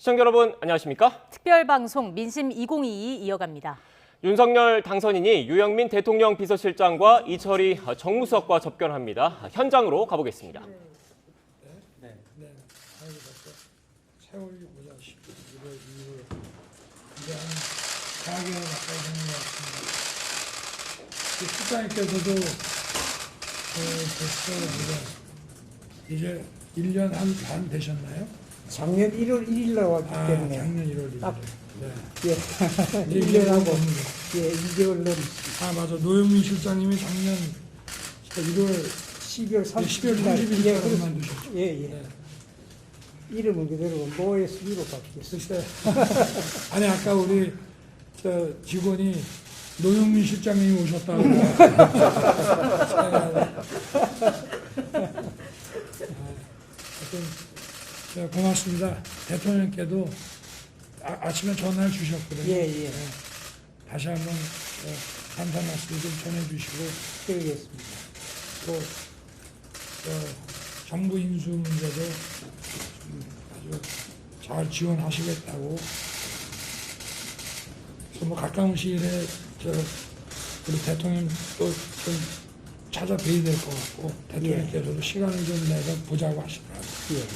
시청자 여러분 안녕하십니까? 특별방송 민심 2022 이어갑니다. 윤석열 당선인이 유영민 대통령 비서실장과 이철희 정무수석과 접견합니다. 현장으로 가보겠습니다. 네. 세월이 보자 11월 2월 이제 한 4개월 가까이 되는 것 같습니다. 실장님께서도 벌써 이제 1년 한 반 되셨나요? 작년 1월 1일 날 왔기 때문에 작년 1월 1일. 딱 네. 예, 1년하고 예, 2개월 넘 맞아. 노영민 실장님이 작년 1월 12월 12월 30일 날 30일에 그만두셨죠. 예. 네. 이름은 그대로 노예수비로 바뀌었어요. 글쎄. 아니 아까 우리 저 직원이 노영민 실장님이 오셨다고. 하여튼 고맙습니다. 대통령께도 아침에 전화를 주셨거든요. 예. 다시 한번 감사 말씀 좀 전해주시고 드리겠습니다. 또 정부 인수 문제도 아주 잘 지원하시겠다고. 그래서 뭐 가까운 시일에 우리 대통령 또 좀 찾아뵈야 될 것 같고 대통령께서도 시간을 좀 내서 보자고 하시더라고요. 예.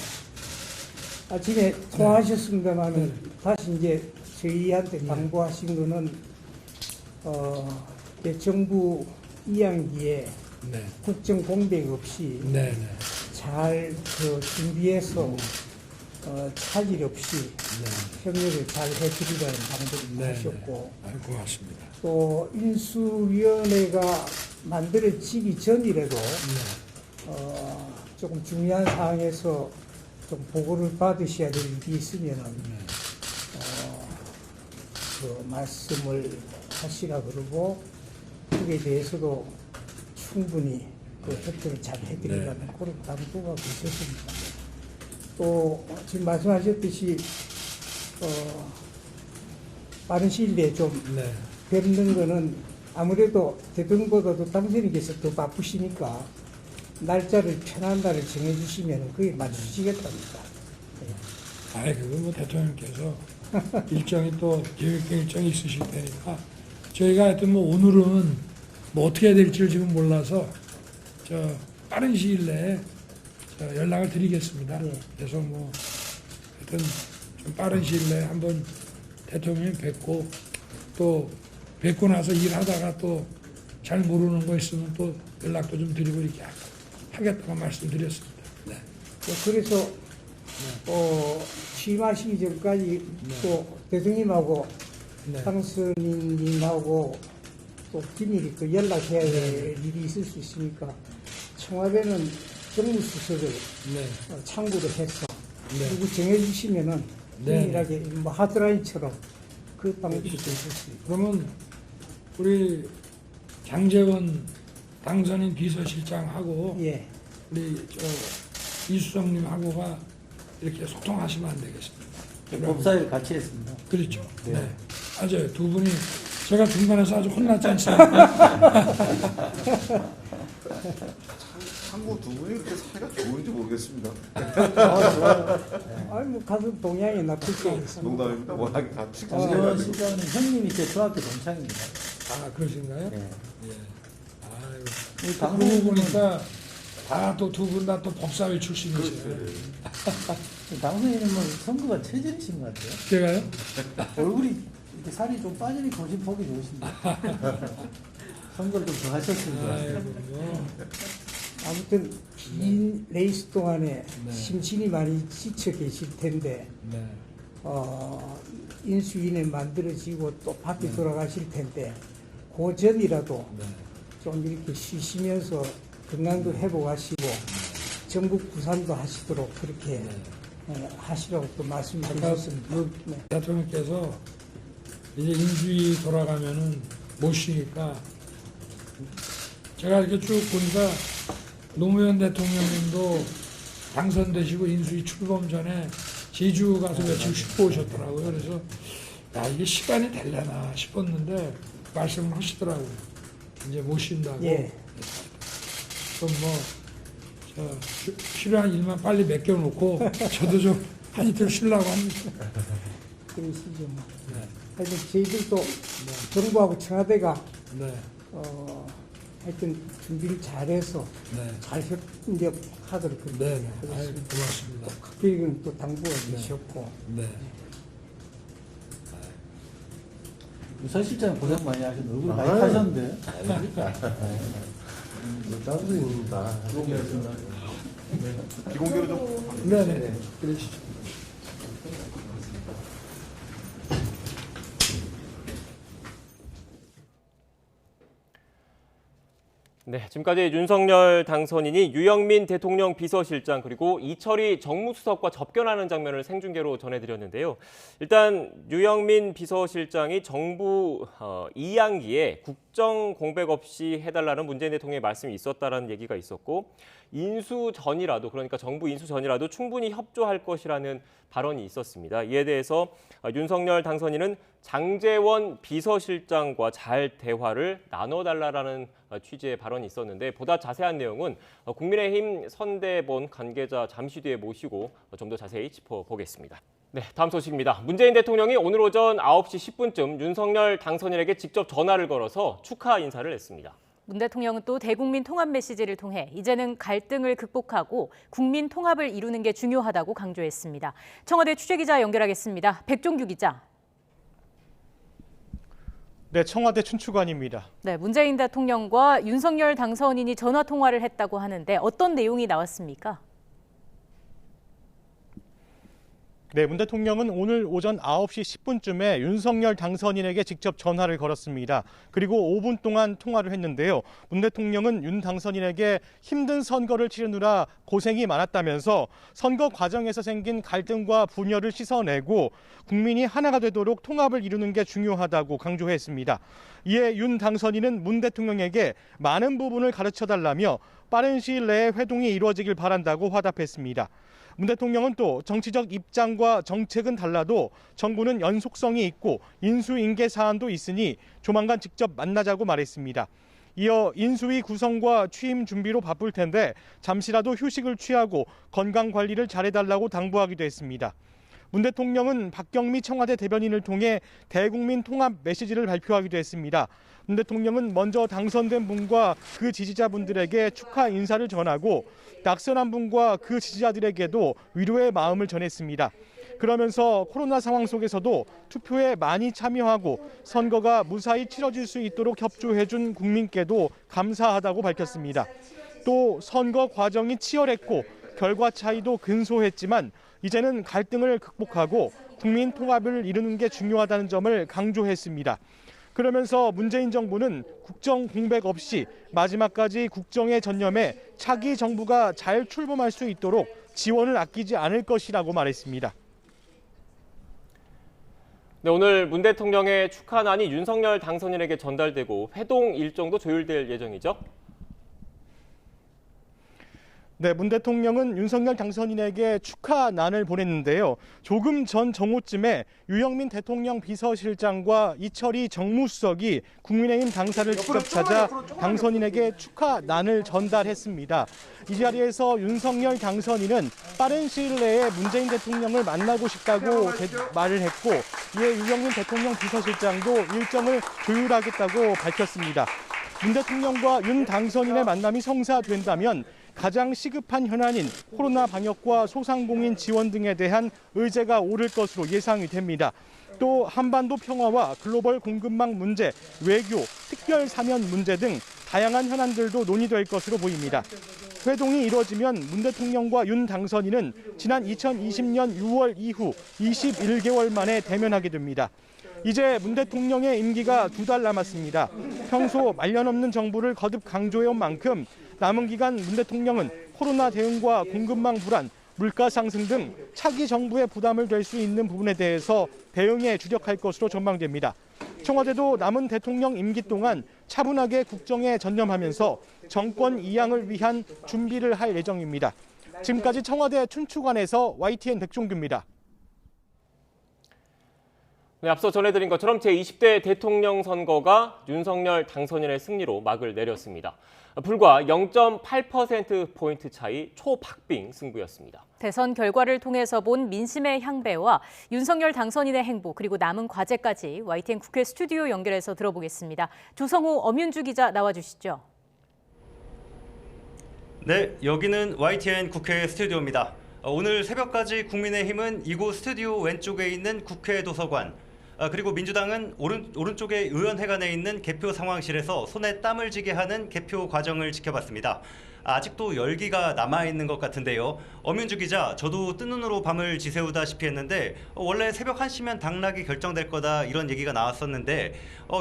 아침에 통화하셨습니다만 다시 이제 저희한테 당부하신 거는 이제 정부 2학기에 네. 국정 공백 없이 네. 잘 준비해서 차질 없이 협력을 잘 해드리라는 당부를 하셨고 고맙습니다. 또 인수위원회가 만들어지기 전이라도 조금 중요한 사항에서 좀 보고를 받으셔야 될 일이 있으면은 그 말씀을 하시라 그러고 그에 대해서도 충분히 그 협조를 잘 해드리라는 그런 당부가 있었습니다. 또 지금 말씀하셨듯이 빠른 시일 내에 좀 뵙는 거는 아무래도 대통령보다도 당선인께서 더 바쁘시니까 날짜를 편한 날을 정해주시면 그게 맞추시겠답니다. 그건 뭐 대통령께서 일정이 또 계획된 일정이 있으실 테니까 저희가 하여튼 뭐 오늘은 뭐 어떻게 해야 될지를 지금 몰라서 빠른 시일 내에 연락을 드리겠습니다. 그래서 뭐 하여튼 좀 빠른 시일 내에 한번 대통령 뵙고 또 뵙고 나서 일하다가 또 잘 모르는 거 있으면 또 연락도 좀 드리고 이렇게 하겠다고 말씀드렸습니다. 네. 그래서 취임하시기 전까지 또 대통령님하고 당선인님하고 또 긴밀히 또 연락해야 될 일이 있을 수 있으니까 청와대는 정무수석을 참고를 해서 누구 정해주시면은 긴밀하게 뭐 하드라인처럼 그 방법이 좀 있을 수 있고. 그러면 우리 장제원 당선인 비서실장하고 우리 이수정님하고가 이렇게 소통하시면 안 되겠습니까? 법사위를 같이 했습니다. 그렇죠. 네. 맞아요. 두 분이 제가 중간에서 아주 혼났지 않습니까? 참고 두 분이 그렇게 사이가 좋은지 모르겠습니다. 아니 뭐 가서 동양에 나쁠 게 있습니다. 농담입니다. 워낙에 같이 장제원 실장은 형님이 제 중학교 동창입니다. 그러신가요? 네. 우리 당선인 보니까 다 또 두 분 다 또 법사위 출신이세요. 당선인은 뭐 선거가 체질이신 것 같아요. 제가요? 얼굴이 이렇게 살이 좀 빠지니 거진 보기 좋으신데 선거를 좀 더 하셨습니다. 아무튼 긴 레이스 동안에 심신이 많이 지쳐 계실 텐데 인수위원회 만들어지고 또 바삐 돌아가실 텐데 그 전이라도 좀 이렇게 쉬시면서 건강도 회복하시고 전국 부산도 하시도록 그렇게 하시라고 또 말씀드렸습니다. 대통령께서 이제 인수위 돌아가면은 못 쉬니까 제가 이렇게 쭉 보니까 노무현 대통령님도 당선되시고 인수위 출범 전에 제주 가서 며칠 쉬고 오셨더라고요. 그래서 이게 시간이 되려나 싶었는데 말씀을 하시더라고요. 이제 못 쉰다고. 그럼 뭐 필요한 일만 빨리 맡겨놓고 저도 좀 한 이틀 쉬려고 합니다. 그러시죠. 뭐. 하여튼 저희들도 정부하고 청와대가 네, 하여튼 준비를 잘해서 네, 잘 협력하도록 그렇게 네, 네. 아유, 하겠습니다. 고맙습니다. 각별히는 또 당부가 주셨고 네. 유사 실장 고생 많이 하셨는데 얼굴 많이 타셨는데. 당수입니다. 비공개로 좀. 네, 네, 그러시죠. 네, 지금까지 윤석열 당선인이 유영민 대통령 비서실장 그리고 이철희 정무수석과 접견하는 장면을 생중계로 전해드렸는데요. 일단 유영민 비서실장이 정부 2양기에 국정 공백 없이 해달라는 문재인 대통령의 말씀이 있었다라는 얘기가 있었고 인수 전이라도 그러니까 정부 인수 전이라도 충분히 협조할 것이라는 발언이 있었습니다. 이에 대해서 윤석열 당선인은 장제원 비서실장과 잘 대화를 나눠달라는 취지의 발언이 있었는데 보다 자세한 내용은 국민의힘 선대본 관계자 잠시 뒤에 모시고 좀 더 자세히 짚어보겠습니다. 네, 다음 소식입니다. 문재인 대통령이 오늘 오전 9시 10분쯤 윤석열 당선인에게 직접 전화를 걸어서 축하 인사를 했습니다. 문 대통령은 또 대국민 통합 메시지를 통해 이제는 갈등을 극복하고 국민 통합을 이루는 게 중요하다고 강조했습니다. 청와대 취재기자 연결하겠습니다. 백종규 기자. 네, 청와대 춘추관입니다. 네, 문재인 대통령과 윤석열 당선인이 전화 통화를 했다고 하는데 어떤 내용이 나왔습니까? 네, 문 대통령은 오늘 오전 9시 10분쯤에 윤석열 당선인에게 직접 전화를 걸었습니다. 그리고 5분 동안 통화를 했는데요. 문 대통령은 윤 당선인에게 힘든 선거를 치르느라 고생이 많았다면서 선거 과정에서 생긴 갈등과 분열을 씻어내고 국민이 하나가 되도록 통합을 이루는 게 중요하다고 강조했습니다. 이에 윤 당선인은 문 대통령에게 많은 부분을 가르쳐달라며 빠른 시일 내에 회동이 이루어지길 바란다고 화답했습니다. 문 대통령은 또 정치적 입장과 정책은 달라도 정부는 연속성이 있고 인수인계 사안도 있으니 조만간 직접 만나자고 말했습니다. 이어 인수위 구성과 취임 준비로 바쁠 텐데 잠시라도 휴식을 취하고 건강 관리를 잘해달라고 당부하기도 했습니다. 문 대통령은 박경미 청와대 대변인을 통해 대국민 통합 메시지를 발표하기도 했습니다. 문 대통령은 먼저 당선된 분과 그 지지자분들에게 축하 인사를 전하고 낙선한 분과 그 지지자들에게도 위로의 마음을 전했습니다. 그러면서 코로나 상황 속에서도 투표에 많이 참여하고 선거가 무사히 치러질 수 있도록 협조해준 국민께도 감사하다고 밝혔습니다. 또 선거 과정이 치열했고 결과 차이도 근소했지만 이제는 갈등을 극복하고 국민 통합을 이루는 게 중요하다는 점을 강조했습니다. 그러면서 문재인 정부는 국정 공백 없이 마지막까지 국정에 전념해 차기 정부가 잘 출범할 수 있도록 지원을 아끼지 않을 것이라고 말했습니다. 네, 오늘 문 대통령의 축하난이 윤석열 당선인에게 전달되고 회동 일정도 조율될 예정이죠? 네, 문 대통령은 윤석열 당선인에게 축하난을 보냈는데요. 조금 전 정오쯤에 유영민 대통령 비서실장과 이철희 정무수석이 국민의힘 당사를 직접 찾아 당선인에게 축하난을 전달했습니다. 이 자리에서 윤석열 당선인은 빠른 시일 내에 문재인 대통령을 만나고 싶다고 말을 했고 이에 유영민 대통령 비서실장도 일정을 조율하겠다고 밝혔습니다. 문 대통령과 윤 당선인의 만남이 성사된다면 가장 시급한 현안인 코로나 방역과 소상공인 지원 등에 대한 의제가 오를 것으로 예상이 됩니다. 또 한반도 평화와 글로벌 공급망 문제, 외교, 특별 사면 문제 등 다양한 현안들도 논의될 것으로 보입니다. 회동이 이루어지면 문 대통령과 윤 당선인은 지난 2020년 6월 이후 21개월 만에 대면하게 됩니다. 이제 문 대통령의 임기가 2달 남았습니다. 평소 말년 없는 정부를 거듭 강조해온 만큼 남은 기간 문 대통령은 코로나 대응과 공급망 불안, 물가 상승 등 차기 정부의 부담을 될 수 있는 부분에 대해서 대응에 주력할 것으로 전망됩니다. 청와대도 남은 대통령 임기 동안 차분하게 국정에 전념하면서 정권 이양을 위한 준비를 할 예정입니다. 지금까지 청와대 춘추관에서 YTN 백종규입니다. 네, 앞서 전해드린 것처럼 제20대 대통령 선거가 윤석열 당선인의 승리로 막을 내렸습니다. 불과 0.8%포인트 차이 초박빙 승부였습니다. 대선 결과를 통해서 본 민심의 향배와 윤석열 당선인의 행보 그리고 남은 과제까지 YTN 국회 스튜디오 연결해서 들어보겠습니다. 조성호 엄윤주 기자 나와주시죠. 네, 여기는 YTN 국회 스튜디오입니다. 오늘 새벽까지 국민의힘은 이곳 스튜디오 왼쪽에 있는 국회 도서관, 그리고 민주당은 오른쪽에 의원회관에 있는 개표 상황실에서 손에 땀을 쥐게 하는 개표 과정을 지켜봤습니다. 아직도 열기가 남아있는 것 같은데요. 엄윤주 기자, 저도 뜬 눈으로 밤을 지새우다시피 했는데 원래 새벽 1시면 당락이 결정될 거다 이런 얘기가 나왔었는데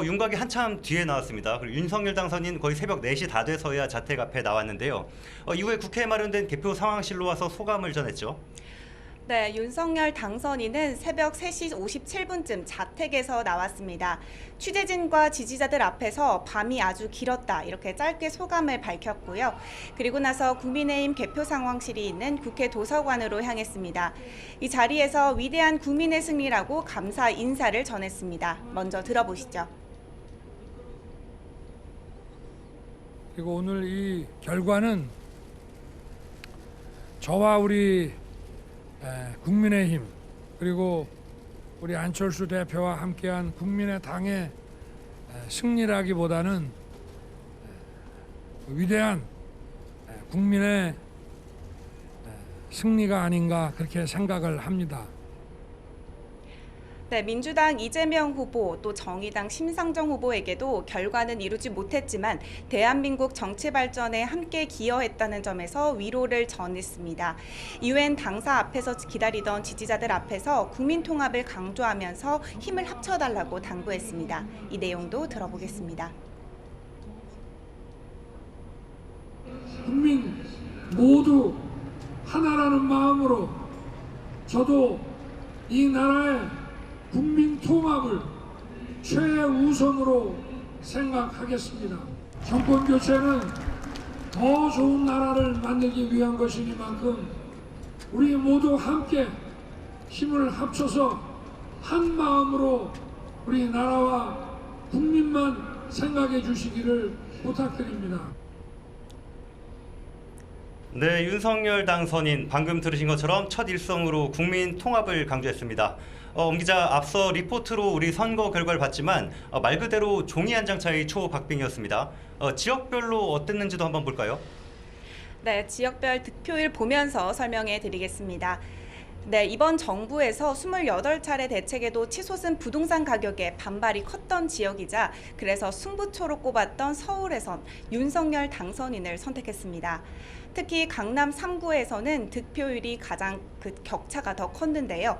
윤곽이 한참 뒤에 나왔습니다. 그리고 윤석열 당선인 거의 새벽 4시 다 돼서야 자택 앞에 나왔는데요. 이후에 국회에 마련된 개표 상황실로 와서 소감을 전했죠. 네, 윤석열 당선인은 새벽 3시 57분쯤 자택에서 나왔습니다. 취재진과 지지자들 앞에서 밤이 아주 길었다 이렇게 짧게 소감을 밝혔고요. 그리고 나서 국민의힘 개표 상황실이 있는 국회 도서관으로 향했습니다. 이 자리에서 위대한 국민의 승리라고 감사 인사를 전했습니다. 먼저 들어보시죠. 그리고 오늘 이 결과는 저와 우리 국민의힘 그리고 우리 안철수 대표와 함께한 국민의당의 승리라기보다는 위대한 국민의 승리가 아닌가 그렇게 생각을 합니다. 네, 민주당 이재명 후보 또 정의당 심상정 후보에게도 결과는 이루지 못했지만 대한민국 정치 발전에 함께 기여했다는 점에서 위로를 전했습니다. 이후엔 당사 앞에서 기다리던 지지자들 앞에서 국민 통합을 강조하면서 힘을 합쳐달라고 당부했습니다. 이 내용도 들어보겠습니다. 국민 모두 하나라는 마음으로 저도 이 나라의 국민 통합을 최우선으로 생각하겠습니다. 정권 교체는 더 좋은 나라를 만들기 위한 것이니만큼 우리 모두 함께 힘을 합쳐서 한 마음으로 우리 나라와 국민만 생각해 주시기를 부탁드립니다. 네, 윤석열 당선인 방금 들으신 것처럼 첫 일성으로 국민 통합을 강조했습니다. 엄 기자, 앞서 리포트로 우리 선거 결과를 봤지만 말 그대로 종이 한 장 차이 초박빙이었습니다. 지역별로 어땠는지도 한번 볼까요? 네, 지역별 득표율 보면서 설명해 드리겠습니다. 네, 이번 정부에서 28차례 대책에도 치솟은 부동산 가격에 반발이 컸던 지역이자 그래서 승부처로 꼽았던 서울에선 윤석열 당선인을 선택했습니다. 특히 강남 3구에서는 득표율이 가장 격차가 더 컸는데요.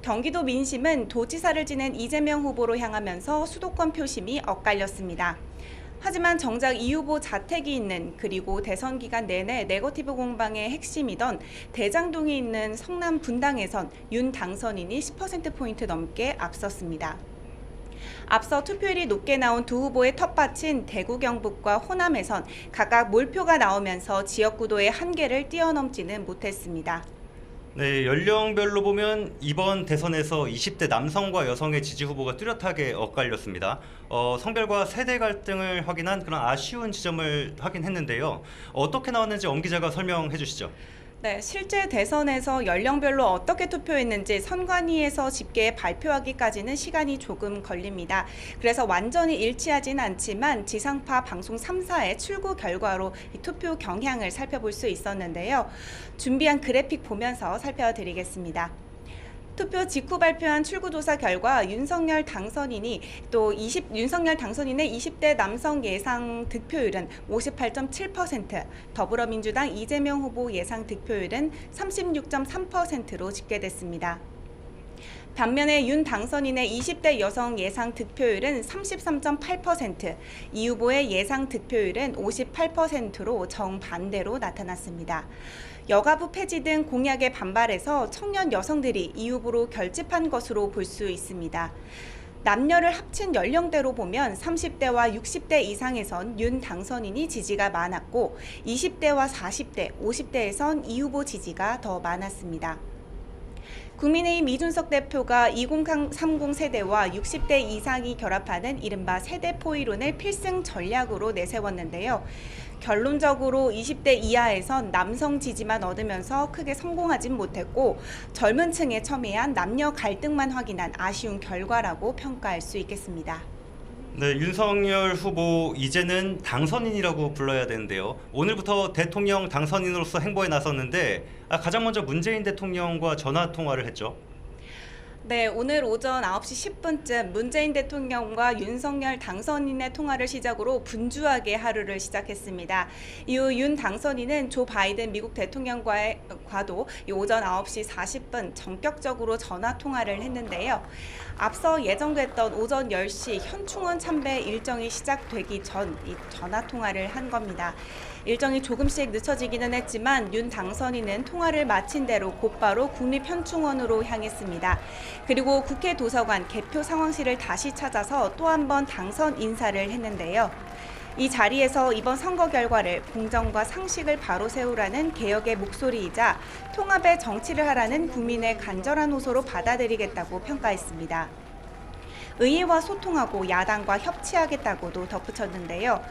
경기도 민심은 도지사를 지낸 이재명 후보로 향하면서 수도권 표심이 엇갈렸습니다. 하지만 정작 이 후보 자택이 있는 그리고 대선 기간 내내 네거티브 공방의 핵심이던 대장동이 있는 성남 분당에선 윤 당선인이 10%포인트 넘게 앞섰습니다. 앞서 투표율이 높게 나온 두 후보의 텃밭인 대구 경북과 호남에선 각각 몰표가 나오면서 지역구도의 한계를 뛰어넘지는 못했습니다. 네, 연령별로 보면 이번 대선에서 20대 남성과 여성의 지지 후보가 뚜렷하게 엇갈렸습니다. 성별과 세대 갈등을 확인한 그런 아쉬운 지점을 확인했는데요. 어떻게 나왔는지 엄 기자가 설명해 주시죠. 네, 실제 대선에서 연령별로 어떻게 투표했는지 선관위에서 집계 발표하기까지는 시간이 조금 걸립니다. 그래서 완전히 일치하진 않지만 지상파 방송 3사의 출구 결과로 이 투표 경향을 살펴볼 수 있었는데요. 준비한 그래픽 보면서 살펴드리겠습니다. 투표 직후 발표한 출구조사 결과 윤석열 당선인의 20대 남성 예상 득표율은 58.7%, 더불어민주당 이재명 후보 예상 득표율은 36.3%로 집계됐습니다. 반면에 윤 당선인의 20대 여성 예상 득표율은 33.8%, 이 후보의 예상 득표율은 58%로 정반대로 나타났습니다. 여가부 폐지 등 공약에 반발해서 청년 여성들이 이 후보로 결집한 것으로 볼 수 있습니다. 남녀를 합친 연령대로 보면 30대와 60대 이상에선 윤 당선인이 지지가 많았고 20대와 40대, 50대에선 이 후보 지지가 더 많았습니다. 국민의힘 이준석 대표가 2030 세대와 60대 이상이 결합하는 이른바 세대 포이론을 필승 전략으로 내세웠는데요. 결론적으로 20대 이하에선 남성 지지만 얻으면서 크게 성공하진 못했고 젊은 층에 첨예한 남녀 갈등만 확인한 아쉬운 결과라고 평가할 수 있겠습니다. 네, 윤석열 후보 이제는 당선인이라고 불러야 되는데요. 오늘부터 대통령 당선인으로서 행보에 나섰는데 가장 먼저 문재인 대통령과 전화 통화를 했죠. 네, 오늘 오전 9시 10분쯤 문재인 대통령과 윤석열 당선인의 통화를 시작으로 분주하게 하루를 시작했습니다. 이후 윤 당선인은 조 바이든 미국 대통령과도 오전 9시 40분 전격적으로 전화 통화를 했는데요. 앞서 예정됐던 오전 10시 현충원 참배 일정이 시작되기 전 이 전화 통화를 한 겁니다. 일정이 조금씩 늦춰지기는 했지만 윤 당선인은 통화를 마친 대로 곧바로 국립현충원으로 향했습니다. 그리고 국회 도서관 개표 상황실을 다시 찾아서 또 한 번 당선 인사를 했는데요. 이 자리에서 이번 선거 결과를 공정과 상식을 바로 세우라는 개혁의 목소리이자 통합의 정치를 하라는 국민의 간절한 호소로 받아들이겠다고 평가했습니다. 의회와 소통하고 야당과 협치하겠다고도 덧붙였는데요.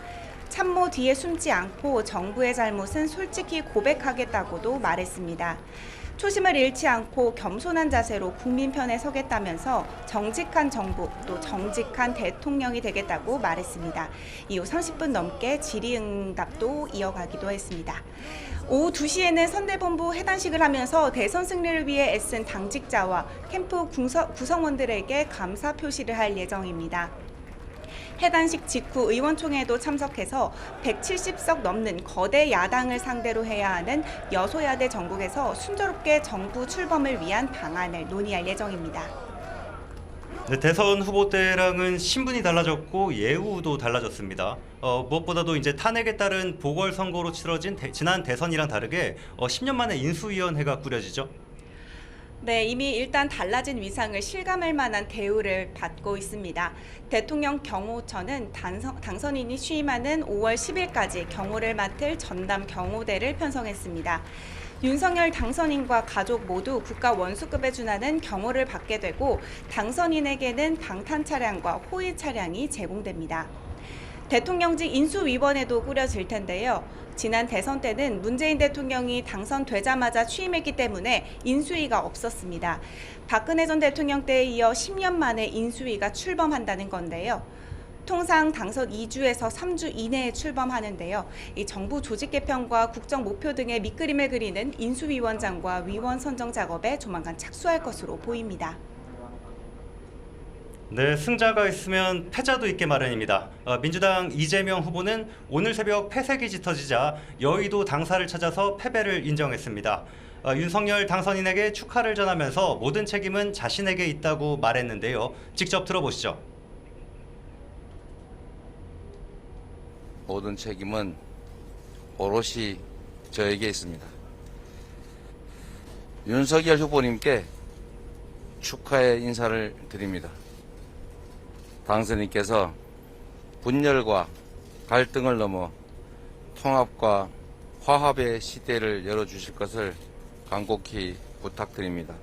참모 뒤에 숨지 않고 정부의 잘못은 솔직히 고백하겠다고도 말했습니다. 초심을 잃지 않고 겸손한 자세로 국민 편에 서겠다면서 정직한 정부 또 정직한 대통령이 되겠다고 말했습니다. 이후 30분 넘게 질의응답도 이어가기도 했습니다. 오후 2시에는 선대본부 해단식을 하면서 대선 승리를 위해 애쓴 당직자와 캠프 구성원들에게 감사 표시를 할 예정입니다. 해단식 직후 의원총회에도 참석해서 170석 넘는 거대 야당을 상대로 해야 하는 여소야대 정국에서 순조롭게 정부 출범을 위한 방안을 논의할 예정입니다. 네, 대선 후보 때랑은 신분이 달라졌고 예우도 달라졌습니다. 무엇보다도 이제 탄핵에 따른 보궐선거로 치러진 지난 대선이랑 다르게 10년 만에 인수위원회가 꾸려지죠. 네, 이미 일단 달라진 위상을 실감할 만한 대우를 받고 있습니다. 대통령 경호처는 당선인이 취임하는 5월 10일까지 경호를 맡을 전담 경호대를 편성했습니다. 윤석열 당선인과 가족 모두 국가 원수급에 준하는 경호를 받게 되고 당선인에게는 방탄 차량과 호위 차량이 제공됩니다. 대통령직 인수위원회도 꾸려질 텐데요. 지난 대선 때는 문재인 대통령이 당선되자마자 취임했기 때문에 인수위가 없었습니다. 박근혜 전 대통령 때에 이어 10년 만에 인수위가 출범한다는 건데요. 통상 당선 2주에서 3주 이내에 출범하는데요. 이 정부 조직 개편과 국정 목표 등의 밑그림을 그리는 인수위원장과 위원 선정 작업에 조만간 착수할 것으로 보입니다. 네, 승자가 있으면 패자도 있게 마련입니다. 민주당 이재명 후보는 오늘 새벽 패색이 짙어지자 여의도 당사를 찾아서 패배를 인정했습니다. 윤석열 당선인에게 축하를 전하면서 모든 책임은 자신에게 있다고 말했는데요. 직접 들어보시죠. 모든 책임은 오롯이 저에게 있습니다. 윤석열 후보님께 축하의 인사를 드립니다. 당선인께서 분열과 갈등을 넘어 통합과 화합의 시대를 열어주실 것을 간곡히 부탁드립니다.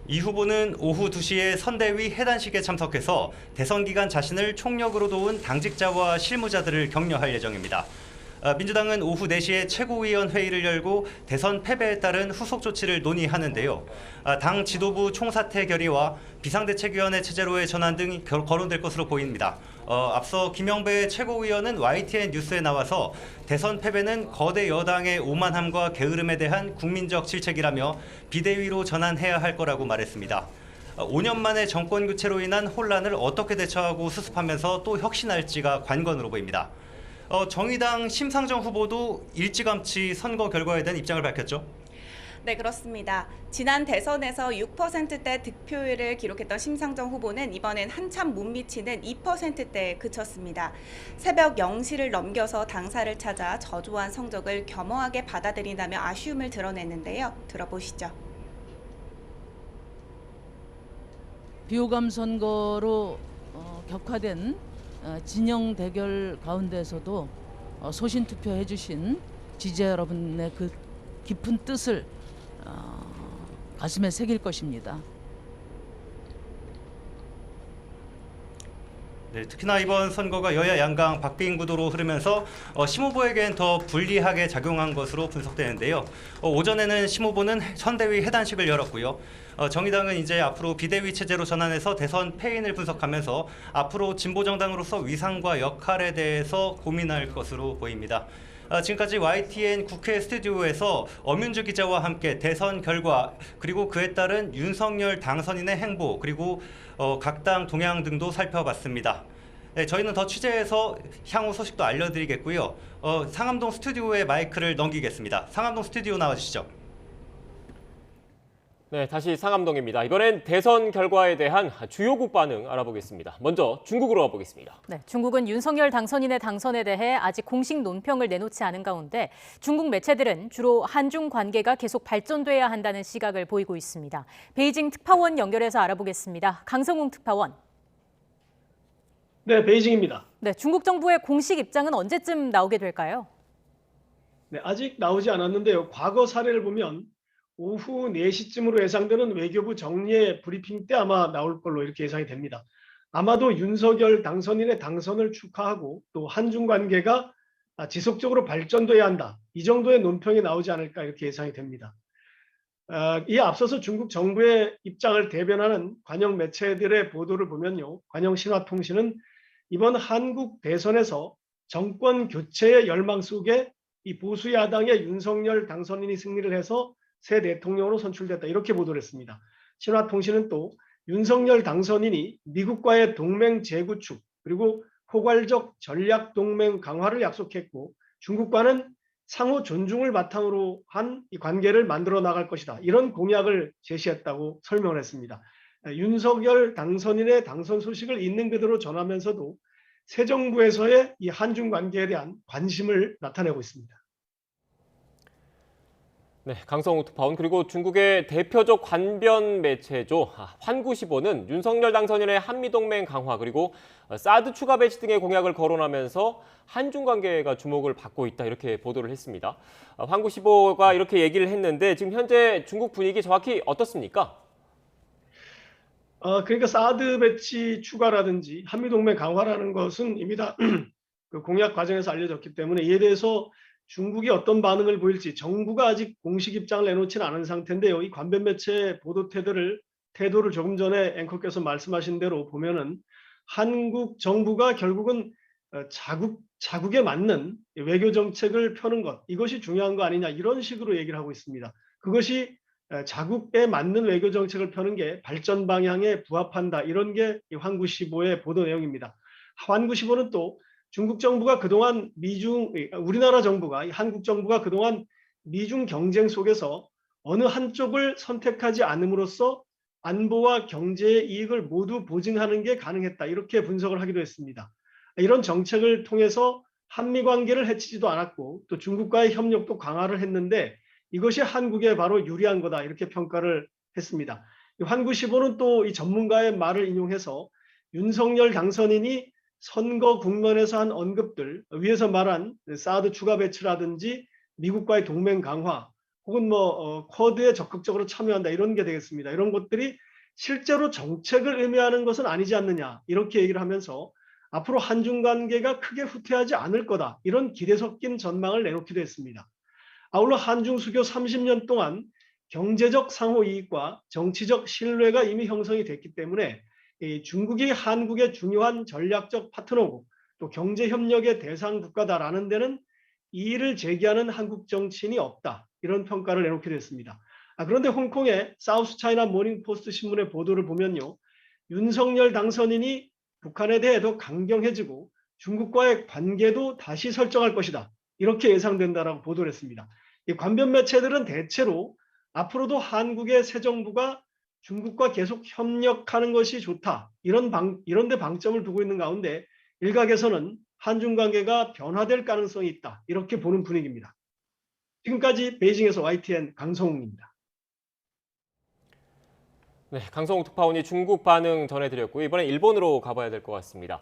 이 후보는 오후 2시에 선대위 해단식에 참석해서 대선 기간 자신을 총력으로 도운 당직자와 실무자들을 격려할 예정입니다. 민주당은 오후 4시에 최고위원 회의를 열고 대선 패배에 따른 후속 조치를 논의하는데요. 당 지도부 총사퇴 결의와 비상대책위원회 체제로의 전환 등이 거론될 것으로 보입니다. 앞서 김영배 최고위원은 YTN 뉴스에 나와서 대선 패배는 거대 여당의 오만함과 게으름에 대한 국민적 질책이라며 비대위로 전환해야 할 거라고 말했습니다. 5년 만에 정권 교체로 인한 혼란을 어떻게 대처하고 수습하면서 또 혁신할지가 관건으로 보입니다. 정의당 심상정 후보도 일찌감치 선거 결과에 대한 입장을 밝혔죠. 네, 그렇습니다. 지난 대선에서 6%대 득표율을 기록했던 심상정 후보는 이번엔 한참 못 미치는 2%대에 그쳤습니다. 새벽 0시를 넘겨서 당사를 찾아 저조한 성적을 겸허하게 받아들인다며 아쉬움을 드러냈는데요. 들어보시죠. 비호감 선거로 격화된 진영 대결 가운데서도 소신 투표해 주신 지지자 여러분의 그 깊은 뜻을 가슴에 새길 것입니다. 네, 특히나 이번 선거가 여야 양강 박빙 구도로 흐르면서 심 후보에겐 더 불리하게 작용한 것으로 분석되는데요. 오전에는 심 후보는 선대위 해단식을 열었고요. 정의당은 이제 앞으로 비대위 체제로 전환해서 대선 패인을 분석하면서 앞으로 진보정당으로서 위상과 역할에 대해서 고민할 것으로 보입니다. 지금까지 YTN 국회 스튜디오에서 엄윤주 기자와 함께 대선 결과 그리고 그에 따른 윤석열 당선인의 행보 그리고 각 당 동향 등도 살펴봤습니다. 네, 저희는 더 취재해서 향후 소식도 알려드리겠고요. 상암동 스튜디오에 마이크를 넘기겠습니다. 상암동 스튜디오 나와주시죠. 네, 다시 상암동입니다. 이번엔 대선 결과에 대한 주요국 반응 알아보겠습니다. 먼저 중국으로 가보겠습니다. 네, 중국은 윤석열 당선인의 당선에 대해 아직 공식 논평을 내놓지 않은 가운데 중국 매체들은 주로 한중 관계가 계속 발전돼야 한다는 시각을 보이고 있습니다. 베이징 특파원 연결해서 알아보겠습니다. 강성웅 특파원. 네, 베이징입니다. 네, 중국 정부의 공식 입장은 언제쯤 나오게 될까요? 네, 아직 나오지 않았는데요. 과거 사례를 보면 오후 4시쯤으로 예상되는 외교부 정례 브리핑 때 아마 나올 걸로 이렇게 예상이 됩니다. 아마도 윤석열 당선인의 당선을 축하하고 또 한중 관계가 지속적으로 발전돼야 한다. 이 정도의 논평이 나오지 않을까 이렇게 예상이 됩니다. 이에 앞서서 중국 정부의 입장을 대변하는 관영 매체들의 보도를 보면요. 관영 신화통신은 이번 한국 대선에서 정권 교체의 열망 속에 이 보수 야당의 윤석열 당선인이 승리를 해서 새 대통령으로 선출됐다 이렇게 보도를 했습니다. 신화통신은 또 윤석열 당선인이 미국과의 동맹 재구축 그리고 포괄적 전략 동맹 강화를 약속했고 중국과는 상호 존중을 바탕으로 한 이 관계를 만들어 나갈 것이다. 이런 공약을 제시했다고 설명을 했습니다. 윤석열 당선인의 당선 소식을 있는 그대로 전하면서도 새 정부에서의 이 한중 관계에 대한 관심을 나타내고 있습니다. 네, 강성욱 특파원 그리고 중국의 대표적 관변 매체죠. 환구시보는 윤석열 당선인의 한미동맹 강화 그리고 사드 추가 배치 등의 공약을 거론하면서 한중 관계가 주목을 받고 있다 이렇게 보도를 했습니다. 환구시보가 이렇게 얘기를 했는데 지금 현재 중국 분위기 정확히 어떻습니까? 그러니까 사드 배치 추가라든지 한미동맹 강화라는 것은 이미 다 그 공약 과정에서 알려졌기 때문에 이에 대해서 중국이 어떤 반응을 보일지 정부가 아직 공식 입장을 내놓지는 않은 상태인데요. 이 관변 매체 보도 태도를 조금 전에 앵커께서 말씀하신 대로 보면은 한국 정부가 결국은 자국에 맞는 외교 정책을 펴는 것 이것이 중요한 거 아니냐 이런 식으로 얘기를 하고 있습니다. 그것이 자국에 맞는 외교 정책을 펴는 게 발전 방향에 부합한다 이런 게 환구시보의 보도 내용입니다. 환구시보는 또 중국 정부가 그동안 우리나라 정부가 한국 정부가 그동안 미중 경쟁 속에서 어느 한쪽을 선택하지 않음으로써 안보와 경제의 이익을 모두 보증하는 게 가능했다. 이렇게 분석을 하기도 했습니다. 이런 정책을 통해서 한미 관계를 해치지도 않았고 또 중국과의 협력도 강화를 했는데 이것이 한국에 바로 유리한 거다. 이렇게 평가를 했습니다. 환구시보는 또 이 전문가의 말을 인용해서 윤석열 당선인이 선거 국면에서 한 언급들, 위에서 말한 사드 추가 배치라든지 미국과의 동맹 강화, 혹은 쿼드에 적극적으로 참여한다 이런 게 되겠습니다. 이런 것들이 실제로 정책을 의미하는 것은 아니지 않느냐 이렇게 얘기를 하면서 앞으로 한중 관계가 크게 후퇴하지 않을 거다 이런 기대 섞인 전망을 내놓기도 했습니다. 아울러 한중 수교 30년 동안 경제적 상호 이익과 정치적 신뢰가 이미 형성이 됐기 때문에 중국이 한국의 중요한 전략적 파트너고 또 경제 협력의 대상 국가다라는 데는 이의를 제기하는 한국 정치인이 없다. 이런 평가를 내놓기도 했습니다. 그런데 홍콩의 사우스 차이나 모닝포스트 신문의 보도를 보면요. 윤석열 당선인이 북한에 대해 더 강경해지고 중국과의 관계도 다시 설정할 것이다. 이렇게 예상된다라고 보도를 했습니다. 이 관변 매체들은 대체로 앞으로도 한국의 새 정부가 중국과 계속 협력하는 것이 좋다. 이런 데 방점을 두고 있는 가운데 일각에서는 한중 관계가 변화될 가능성이 있다. 이렇게 보는 분위기입니다. 지금까지 베이징에서 YTN 강성웅입니다. 네, 강성욱 특파원이 중국 반응 전해드렸고요. 이번엔 일본으로 가봐야 될 것 같습니다.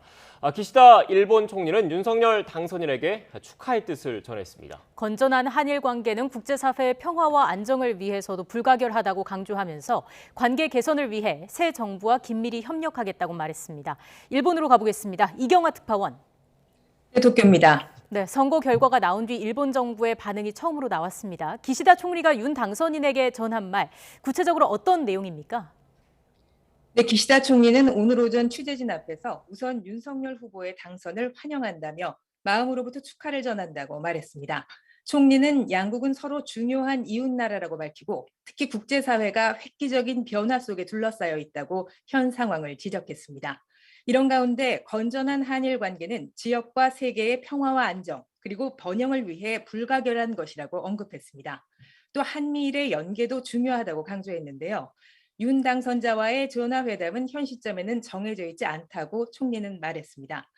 기시다 일본 총리는 윤석열 당선인에게 축하의 뜻을 전했습니다. 건전한 한일 관계는 국제사회의 평화와 안정을 위해서도 불가결하다고 강조하면서 관계 개선을 위해 새 정부와 긴밀히 협력하겠다고 말했습니다. 일본으로 가보겠습니다. 이경아 특파원. 네, 도쿄입니다. 네, 선거 결과가 나온 뒤 일본 정부의 반응이 처음으로 나왔습니다. 기시다 총리가 윤 당선인에게 전한 말, 구체적으로 어떤 내용입니까? 네, 기시다 총리는 오늘 오전 취재진 앞에서 우선 윤석열 후보의 당선을 환영한다며 마음으로부터 축하를 전한다고 말했습니다. 총리는 양국은 서로 중요한 이웃나라라고 밝히고 특히 국제사회가 획기적인 변화 속에 둘러싸여 있다고 현 상황을 지적했습니다. 이런 가운데 건전한 한일 관계는 지역과 세계의 평화와 안정 그리고 번영을 위해 불가결한 것이라고 언급했습니다. 또 한미일의 연계도 중요하다고 강조했는데요. 윤 당선자와의 전화회담은 현 시점에는 정해져 있지 않다고 총리는 말했습니다.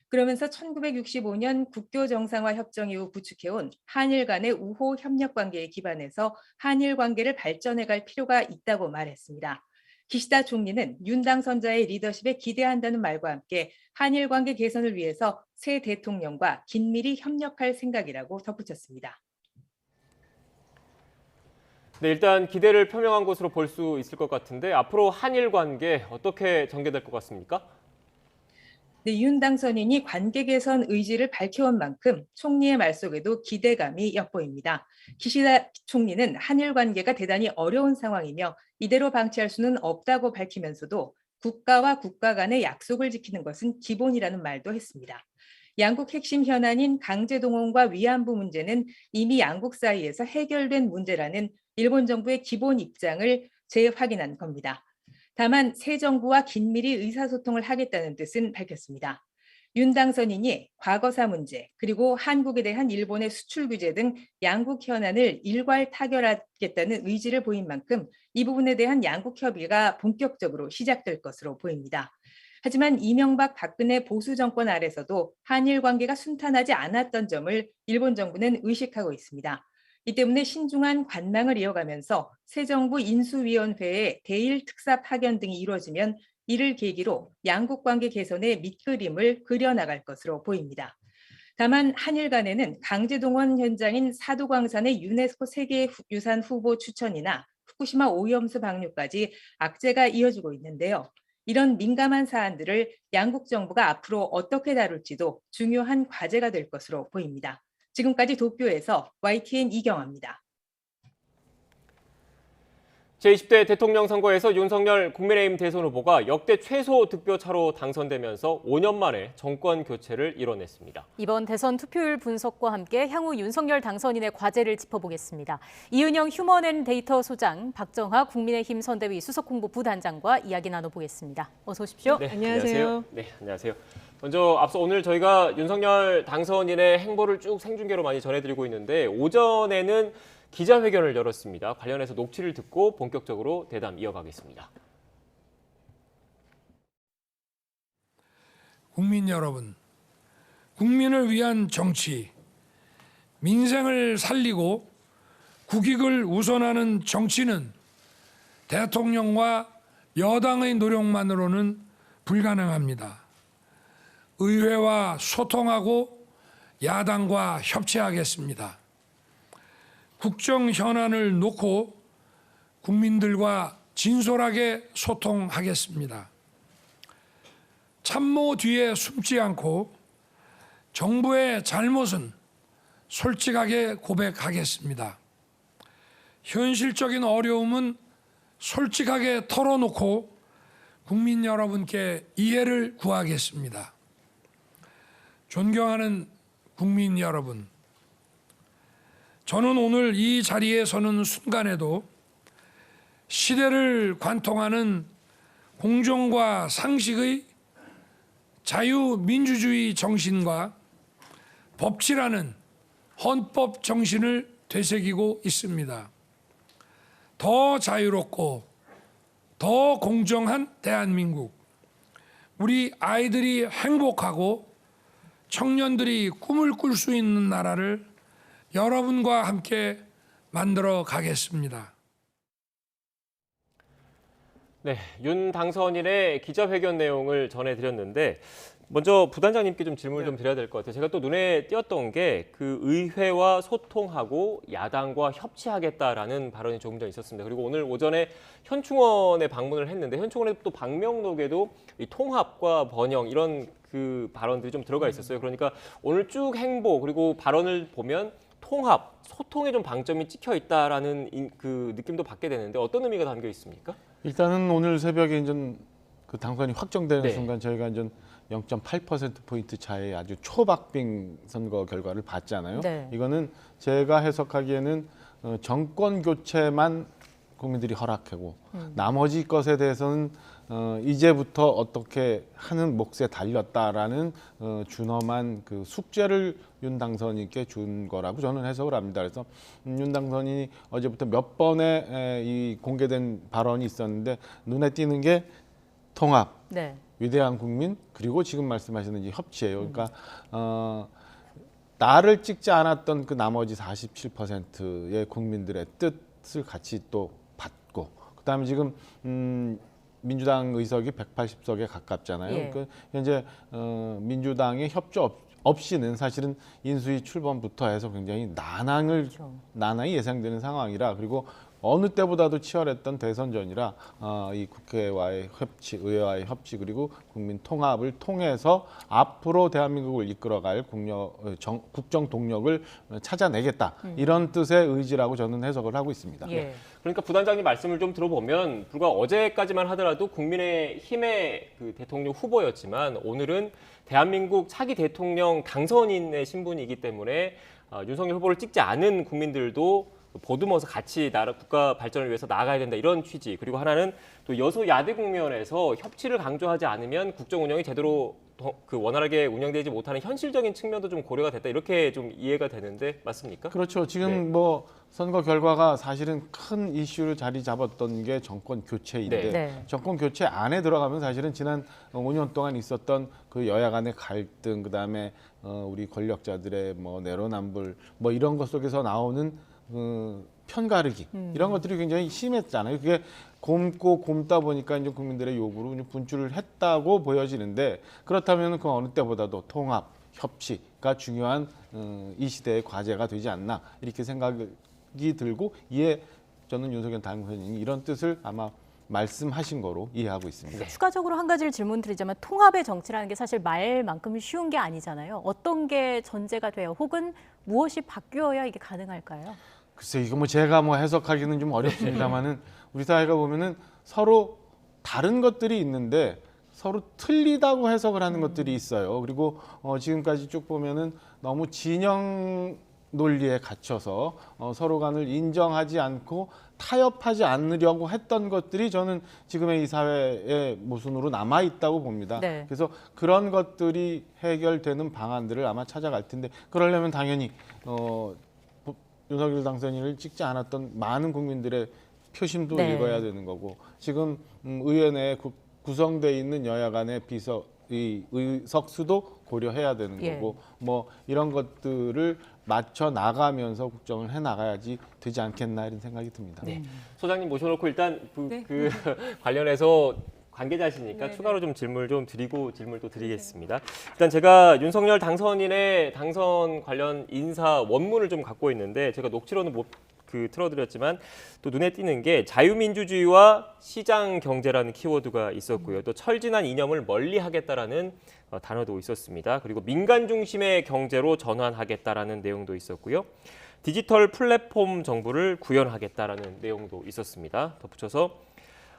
그러면서 1965년 국교 정상화 협정 이후 구축해온 한일 간의 우호 협력 관계에 기반해서 한일 관계를 발전해갈 필요가 있다고 말했습니다. 기시다 총리는 윤 당선자의 리더십에 기대한다는 말과 함께 한일 관계 개선을 위해서 새 대통령과 긴밀히 협력할 생각이라고 덧붙였습니다. 네, 일단 기대를 표명한 것으로 볼 수 있을 것 같은데 앞으로 한일 관계 어떻게 전개될 것 같습니까? 네, 윤 당선인이 관계 개선 의지를 밝혀온 만큼 총리의 말 속에도 기대감이 엿보입니다. 기시다 총리는 한일 관계가 대단히 어려운 상황이며 이대로 방치할 수는 없다고 밝히면서도 국가와 국가 간의 약속을 지키는 것은 기본이라는 말도 했습니다. 양국 핵심 현안인 강제동원과 위안부 문제는 이미 양국 사이에서 해결된 문제라는 일본 정부의 기본 입장을 재확인한 겁니다. 다만 새 정부와 긴밀히 의사소통을 하겠다는 뜻은 밝혔습니다. 윤 당선인이 과거사 문제 그리고 한국에 대한 일본의 수출 규제 등 양국 현안을 일괄 타결하겠다는 의지를 보인 만큼 이 부분에 대한 양국 협의가 본격적으로 시작될 것으로 보입니다. 하지만 이명박 박근혜 보수 정권 아래서도 한일 관계가 순탄하지 않았던 점을 일본 정부는 의식하고 있습니다. 이 때문에 신중한 관망을 이어가면서 새 정부 인수위원회의 대일 특사 파견 등이 이루어지면 이를 계기로 양국 관계 개선의 밑그림을 그려나갈 것으로 보입니다. 다만 한일 간에는 강제동원 현장인 사도광산의 유네스코 세계유산 후보 추천이나 후쿠시마 오염수 방류까지 악재가 이어지고 있는데요. 이런 민감한 사안들을 양국 정부가 앞으로 어떻게 다룰지도 중요한 과제가 될 것으로 보입니다. 지금까지 도쿄에서 YTN 이경아입니다. 제20대 대통령 선거에서 윤석열 국민의힘 대선 후보가 역대 최소 득표차로 당선되면서 5년 만에 정권 교체를 이뤄냈습니다. 이번 대선 투표율 분석과 함께 향후 윤석열 당선인의 과제를 짚어보겠습니다. 이은영 휴먼앤데이터 소장, 박정하 국민의힘 선대위 수석홍보 부단장과 이야기 나눠보겠습니다. 어서 오십시오. 네, 안녕하세요. 네, 안녕하세요. 먼저 앞서 오늘 저희가 윤석열 당선인의 행보를 쭉 생중계로 많이 전해드리고 있는데 오전에는 기자회견을 열었습니다. 관련해서 녹취를 듣고 본격적으로 대담 이어가겠습니다. 국민 여러분, 국민을 위한 정치, 민생을 살리고 국익을 우선하는 정치는 대통령과 여당의 노력만으로는 불가능합니다. 의회와 소통하고 야당과 협치하겠습니다. 국정 현안을 놓고 국민들과 진솔하게 소통하겠습니다. 참모 뒤에 숨지 않고 정부의 잘못은 솔직하게 고백하겠습니다. 현실적인 어려움은 솔직하게 털어놓고 국민 여러분께 이해를 구하겠습니다. 존경하는 국민 여러분, 저는 오늘 이 자리에 서는 순간에도 시대를 관통하는 공정과 상식의 자유민주주의 정신과 법치라는 헌법 정신을 되새기고 있습니다. 더 자유롭고 더 공정한 대한민국, 우리 아이들이 행복하고 청년들이 꿈을 꿀 수 있는 나라를 여러분과 함께 만들어 가겠습니다. 네, 윤 당선인의 기자회견 내용을 전해드렸는데 먼저 부단장님께 좀 질문을 좀 드려야 될 것 같아요. 제가 또 눈에 띄었던 게 그 의회와 소통하고 야당과 협치하겠다라는 발언이 조금 전 있었습니다. 그리고 오늘 오전에 현충원에 방문을 했는데 현충원에 또 방명록에도 이 통합과 번영 이런 그 발언들이 좀 들어가 있었어요. 그러니까 오늘 쭉 행보 그리고 발언을 보면 통합, 소통에 좀 방점이 찍혀 있다라는 그 느낌도 받게 되는데 어떤 의미가 담겨 있습니까? 일단은 오늘 새벽에 이제 그 당선이 확정되는 네. 순간 저희가 이제 0.8%포인트 차의 아주 초박빙 선거 결과를 봤잖아요. 네. 이거는 제가 해석하기에는 정권 교체만 국민들이 허락하고 나머지 것에 대해서는 이제부터 어떻게 하는 몫에 달렸다라는 준엄한 그 숙제를 윤 당선인께 준 거라고 저는 해석을 합니다. 그래서 윤 당선인이 어제부터 몇 번의 이 공개된 발언이 있었는데 눈에 띄는 게 통합, 네. 위대한 국민, 그리고 지금 말씀하시는 이 협치예요. 그러니까 나를 찍지 않았던 그 나머지 47%의 국민들의 뜻을 같이 또 받고, 그다음에 지금 민주당 의석이 180석에 가깝잖아요. 예. 그 현재 민주당의 협조 없이는 사실은 인수위 출범부터 해서 굉장히 난항이 예상되는 상황이라, 그리고 어느 때보다도 치열했던 대선전이라 이 국회와의 협치, 의회와의 협치, 그리고 국민 통합을 통해서 앞으로 대한민국을 이끌어갈 국정 동력을 찾아내겠다, 이런 뜻의 의지라고 저는 해석을 하고 있습니다. 예. 그러니까 부단장님 말씀을 좀 들어보면 불과 어제까지만 하더라도 국민의힘의 그 대통령 후보였지만 오늘은 대한민국 차기 대통령 당선인의 신분이기 때문에 윤석열 후보를 찍지 않은 국민들도 보듬어서 같이 나라 국가 발전을 위해서 나아가야 된다, 이런 취지. 그리고 하나는 또 여소야대 국면에서 협치를 강조하지 않으면 국정 운영이 제대로 그 원활하게 운영되지 못하는 현실적인 측면도 좀 고려가 됐다, 이렇게 좀 이해가 되는데 맞습니까? 그렇죠. 지금 네. 뭐 선거 결과가 사실은 큰 이슈를 자리 잡았던 게 정권 교체인데 네. 네. 정권 교체 안에 들어가면 사실은 지난 5년 동안 있었던 그 여야 간의 갈등, 그다음에 우리 권력자들의 뭐 내로남불 뭐 이런 것 속에서 나오는 편가르기, 이런 것들이 굉장히 심했잖아요. 그게 곰다 보니까 이제 국민들의 요구로 이제 분출을 했다고 보여지는데, 그렇다면 그 어느 때보다도 통합, 협치가 중요한 이 시대의 과제가 되지 않나, 이렇게 생각이 들고, 이에 저는 윤석열 당선인이 이런 뜻을 아마 말씀하신 거로 이해하고 있습니다. 추가적으로 한 가지를 질문드리자면 통합의 정치라는 게 사실 말만큼 쉬운 게 아니잖아요. 어떤 게 전제가 돼요? 혹은 무엇이 바뀌어야 이게 가능할까요? 글쎄, 이거 뭐 제가 뭐 해석하기는 좀 어렵습니다만은 우리 사회가 보면은 서로 다른 것들이 있는데 서로 틀리다고 해석을 하는 것들이 있어요. 그리고 지금까지 쭉 보면은 너무 진영 논리에 갇혀서 서로 간을 인정하지 않고 타협하지 않으려고 했던 것들이 저는 지금의 이 사회의 모순으로 남아 있다고 봅니다. 네. 그래서 그런 것들이 해결되는 방안들을 아마 찾아갈 텐데, 그러려면 당연히 윤석열 당선인을 찍지 않았던 많은 국민들의 표심도 네. 읽어야 되는 거고, 지금 의회 내에 구성되어 있는 여야 간의 의석수도 고려해야 되는 예. 거고, 뭐 이런 것들을 맞춰 나가면서 국정을 해 나가야지 되지 않겠나, 이런 생각이 듭니다. 네. 소장님 모셔놓고 일단 네. 관련해서 관계자시니까 추가로 좀 질문 좀 드리고 질문 또 드리겠습니다. 일단 제가 윤석열 당선인의 당선 관련 인사 원문을 좀 갖고 있는데 제가 녹취로는 못 틀어드렸지만 또 눈에 띄는 게 자유민주주의와 시장 경제라는 키워드가 있었고요. 또 철진한 이념을 멀리하겠다라는 단어도 있었습니다. 그리고 민간 중심의 경제로 전환하겠다라는 내용도 있었고요. 디지털 플랫폼 정부를 구현하겠다라는 내용도 있었습니다. 덧붙여서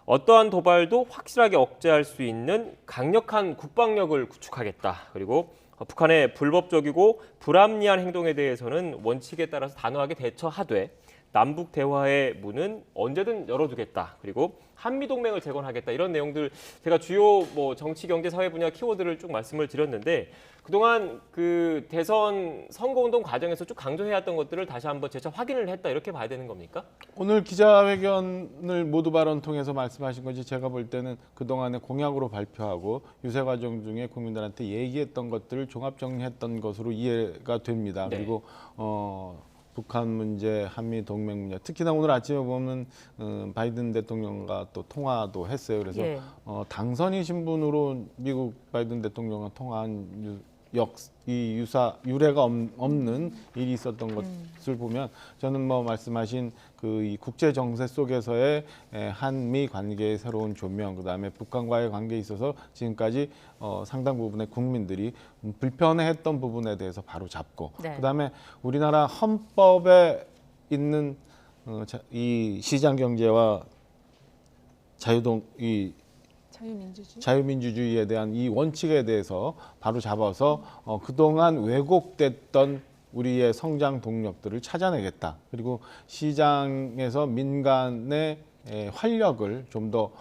어떠한 도발도 확실하게 억제할 수 있는 강력한 국방력을 구축하겠다. 그리고 북한의 불법적이고 불합리한 행동에 대해서는 원칙에 따라서 단호하게 대처하되 남북 대화의 문은 언제든 열어두겠다. 그리고 한미 동맹을 재건하겠다. 이런 내용들 제가 주요 뭐 정치, 경제, 사회 분야 키워드를 쭉 말씀을 드렸는데 그동안 그 대선 선거운동 과정에서 쭉 강조해왔던 것들을 다시 한번 재차 확인을 했다. 이렇게 봐야 되는 겁니까? 오늘 기자회견을 모두 발언 통해서 말씀하신 것이 제가 볼 때는 그동안의 공약으로 발표하고 유세 과정 중에 국민들한테 얘기했던 것들을 종합 정리했던 것으로 이해가 됩니다. 네. 그리고 북한 문제, 한미 동맹 문제, 특히나 오늘 아침에 보면 바이든 대통령과 또 통화도 했어요. 그래서 예. 당선인 신분으로 미국 바이든 대통령과 통화한 유례가 없는 일이 있었던 것을 보면 저는 뭐 말씀하신 그 이 국제 정세 속에서의 한미 관계의 새로운 조명, 그다음에 북한과의 관계에 있어서 지금까지 상당 부분의 국민들이 불편해했던 부분에 대해서 바로 잡고, 네. 그다음에 우리나라 헌법에 있는 이 시장 경제와 자유민주주의에 대한 이 원칙에 대해서 바로 잡아서 그동안 왜곡됐던 우리의 성장 동력들을 찾아내겠다. 그리고 시장에서 민간의 활력을 좀 더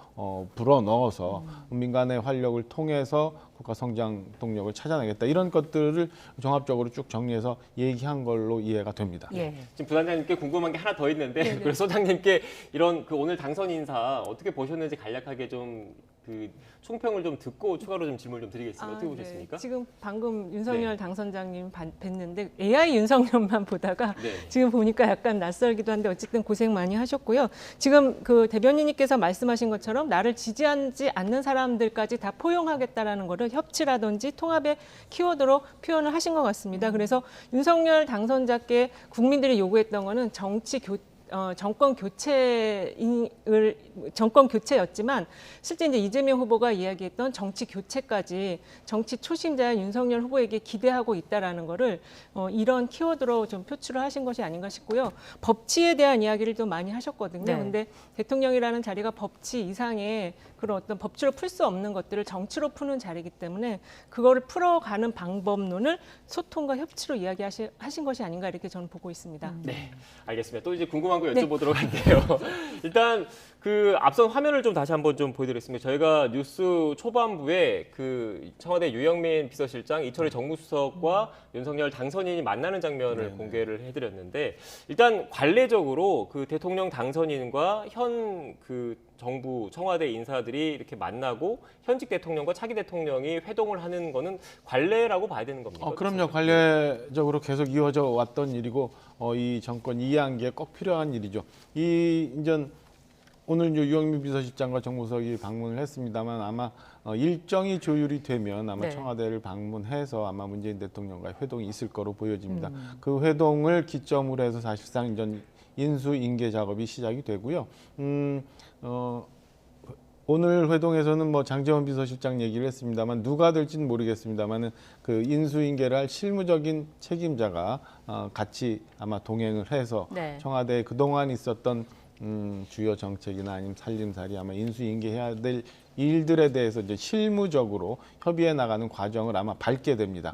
불어넣어서 민간의 활력을 통해서 국가 성장 동력을 찾아내겠다. 이런 것들을 종합적으로 쭉 정리해서 얘기한 걸로 이해가 됩니다. 예. 지금 부단장님께 궁금한 게 하나 더 있는데 그래서 소장님께 이런 그 오늘 당선 인사 어떻게 보셨는지 간략하게 좀 그 총평을 좀 듣고 추가로 좀 질문 좀 드리겠습니다. 어떻게 보셨습니까? 지금 방금 윤석열 당선자님 뵀는데 AI 윤석열만 보다가 지금 보니까 약간 낯설기도 한데 어쨌든 고생 많이 하셨고요. 지금 그 대변인님께서 말씀하신 것처럼 나를 지지하지 않는 사람들까지 다 포용하겠다라는 거를 협치라든지 통합의 키워드로 표현을 하신 것 같습니다. 그래서 윤석열 당선자께 국민들이 요구했던 거는 정권 교체였지만 실제 이제 이재명 후보가 이야기했던 정치 교체까지 정치 초심자인 윤석열 후보에게 기대하고 있다라는 거를 이런 키워드로 좀 표출을 하신 것이 아닌가 싶고요. 법치에 대한 이야기를 좀 많이 하셨거든요. 근데 대통령이라는 자리가 법치 이상의 그런 어떤 법치로 풀 수 없는 것들을 정치로 푸는 자리이기 때문에 그거를 풀어가는 방법론을 소통과 협치로 이야기하신 것이 아닌가 이렇게 저는 보고 있습니다. 네, 알겠습니다. 또 이제 궁금한 거 여쭤보도록 할게요. 일단 그 앞선 화면을 좀 다시 한번 좀 보여드리겠습니다. 저희가 뉴스 초반부에 그 청와대 유영민 비서실장, 이철희 정무수석과 윤석열 당선인이 만나는 장면을 공개를 해드렸는데 일단 관례적으로 그 대통령 당선인과 현 그 정부 청와대 인사들이 이렇게 만나고 현직 대통령과 차기 대통령이 회동을 하는 거는 관례라고 봐야 되는 겁니까? 그럼요. 관례적으로 계속 이어져 왔던 일이고 이 정권 2학기에 꼭 필요한 일이죠. 오늘 유영민 비서실장과 정무수석이 방문을 했습니다만 아마 일정이 조율이 되면 아마 청와대를 방문해서 아마 문재인 대통령과의 회동이 있을 거로 보여집니다. 그 회동을 기점으로 해서 사실상 이제 인수인계 작업이 시작이 되고요. 오늘 회동에서는 뭐 장제원 비서실장 얘기를 했습니다만 누가 될지는 모르겠습니다만은 그 인수인계를 할 실무적인 책임자가 같이 아마 동행을 해서 청와대에 그동안 있었던 주요 정책이나 아니면 살림살이 아마 인수인계해야 될 일들에 대해서 이제 실무적으로 협의해 나가는 과정을 아마 밟게 됩니다.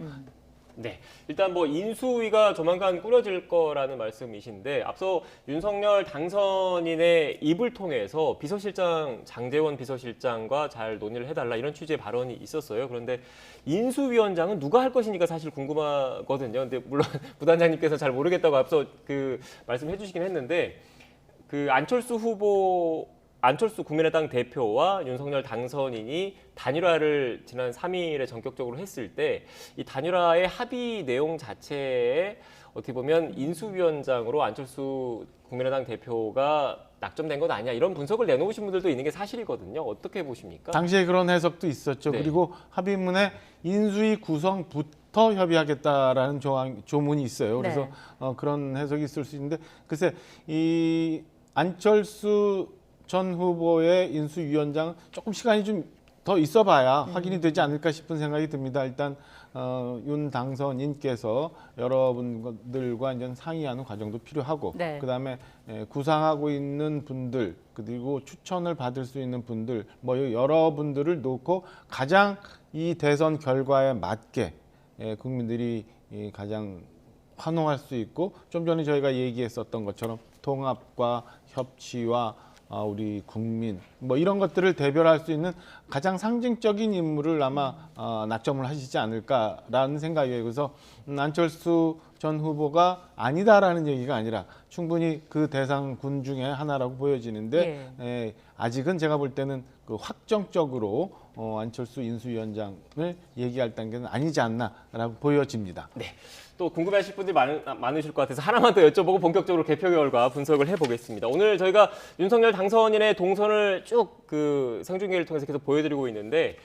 네, 일단 뭐 인수위가 조만간 꾸려질 거라는 말씀이신데 앞서 윤석열 당선인의 입을 통해서 비서실장 장제원 비서실장과 잘 논의를 해달라 이런 취지의 발언이 있었어요. 그런데 인수위원장은 누가 할 것이니까 사실 궁금하거든요. 근데 물론 부단장님께서 잘 모르겠다고 앞서 그 말씀해 주시긴 했는데 그 안철수 국민의당 대표와 윤석열 당선인이 단일화를 지난 3일에 전격적으로 했을 때 이 단일화의 합의 내용 자체에 어떻게 보면 인수위원장으로 안철수 국민의당 대표가 낙점된 것 아니냐 이런 분석을 내놓으신 분들도 있는 게 사실이거든요. 어떻게 보십니까? 당시에 그런 해석도 있었죠. 그리고 합의문에 인수위 구성부터 협의하겠다라는 조문이 있어요. 그래서 그런 해석이 있을 수 있는데 글쎄 이 안철수 전 후보의 인수위원장 조금 시간이 좀 더 있어봐야 확인이 되지 않을까 싶은 생각이 듭니다. 일단 윤 당선인께서 여러분들과 이제 상의하는 과정도 필요하고 그다음에 구상하고 있는 분들 그리고 추천을 받을 수 있는 분들 뭐 여러분들을 놓고 가장 이 대선 결과에 맞게 국민들이 가장 환호할 수 있고 좀 전에 저희가 얘기했었던 것처럼 통합과 협치와 우리 국민 뭐 이런 것들을 대별할 수 있는 가장 상징적인 인물을 아마 낙점을 하시지 않을까라는 생각이에요. 그래서 안철수 전 후보가 아니다라는 얘기가 아니라 충분히 그 대상군 중에 하나라고 보여지는데 아직은 제가 볼 때는 그 확정적으로 안철수 인수위원장을 얘기할 단계는 아니지 않나라고 보여집니다. 네. 또 궁금해하실 분들이 많으실 것 같아서 하나만 더 여쭤보고 본격적으로 개표 결과 분석을 해보겠습니다. 오늘 저희가 윤석열 당선인의 동선을 쭉 그 생중계를 통해서 계속 보여드리고 있는데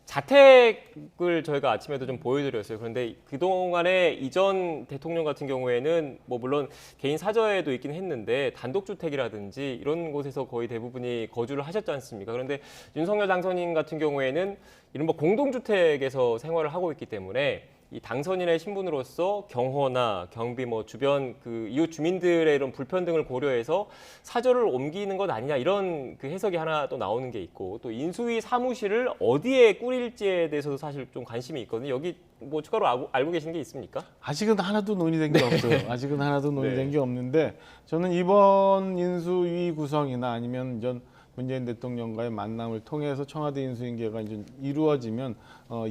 자택을 저희가 아침에도 좀 보여드렸어요. 그런데 그동안에 이전 대통령 같은 경우에는 뭐 물론 개인 사저에도 있긴 했는데 단독주택이라든지 이런 곳에서 거의 대부분이 거주를 하셨지 않습니까? 그런데 윤석열 당선인 같은 경우에는 이른바 공동주택에서 생활을 하고 있기 때문에 이 당선인의 신분으로서 경호나 경비, 뭐 주변 그 이웃 주민들의 이런 불편 등을 고려해서 사저를 옮기는 것 아니냐 이런 그 해석이 하나 또 나오는 게 있고 또 인수위 사무실을 어디에 꾸릴지에 대해서도 사실 좀 관심이 있거든요. 여기 뭐 추가로 알고 계신 게 있습니까? 아직은 하나도 논의된 게 없어요. 아직은 하나도 논의된 게 없는데 저는 이번 인수위 구성이나 아니면 전 문재인 대통령과의 만남을 통해서 청와대 인수인계가 이제 이루어지면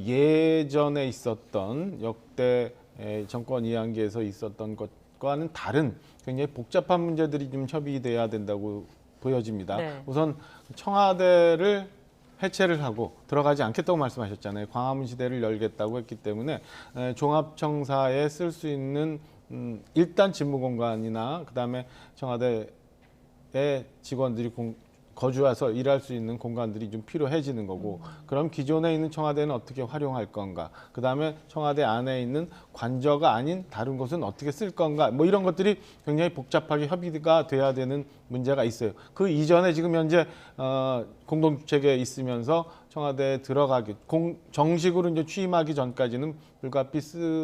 예전에 있었던 역대 정권 이양기에서 있었던 것과는 다른 굉장히 복잡한 문제들이 좀 협의돼야 된다고 보여집니다. 네. 우선 청와대를 해체를 하고 들어가지 않겠다고 말씀하셨잖아요. 광화문 시대를 열겠다고 했기 때문에 종합청사에 쓸 수 있는 일단 집무공간이나 그다음에 청와대의 직원들이 거주해서 일할 수 있는 공간들이 좀 필요해지는 거고 그럼 기존에 있는 청와대는 어떻게 활용할 건가 그다음에 청와대 안에 있는 관저가 아닌 다른 곳은 어떻게 쓸 건가 뭐 이런 것들이 굉장히 복잡하게 협의가 돼야 되는 문제가 있어요. 그 이전에 지금 현재 공동주택에 있으면서 청와대에 들어가기 정식으로 이제 취임하기 전까지는 불가피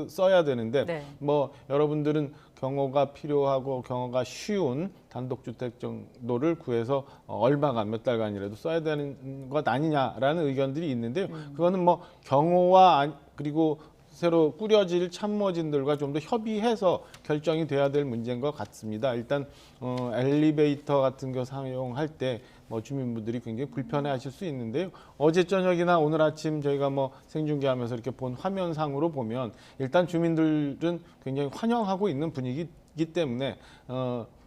써야 되는데 네. 뭐 여러분들은 경호가 필요하고 경호가 쉬운 단독주택 정도를 구해서 얼마간 몇 달간이라도 써야 되는 것 아니냐라는 의견들이 있는데요. 그거는 뭐 경호와 그리고 새로 꾸려질 참모진들과 좀 더 협의해서 결정이 돼야 될 문제인 것 같습니다. 일단 엘리베이터 같은 거 사용할 때 뭐 주민분들이 굉장히 불편해하실 수 있는데요. 어제 저녁이나 오늘 아침 저희가 뭐 생중계하면서 이렇게 본 화면상으로 보면 일단 주민들은 굉장히 환영하고 있는 분위기이기 때문에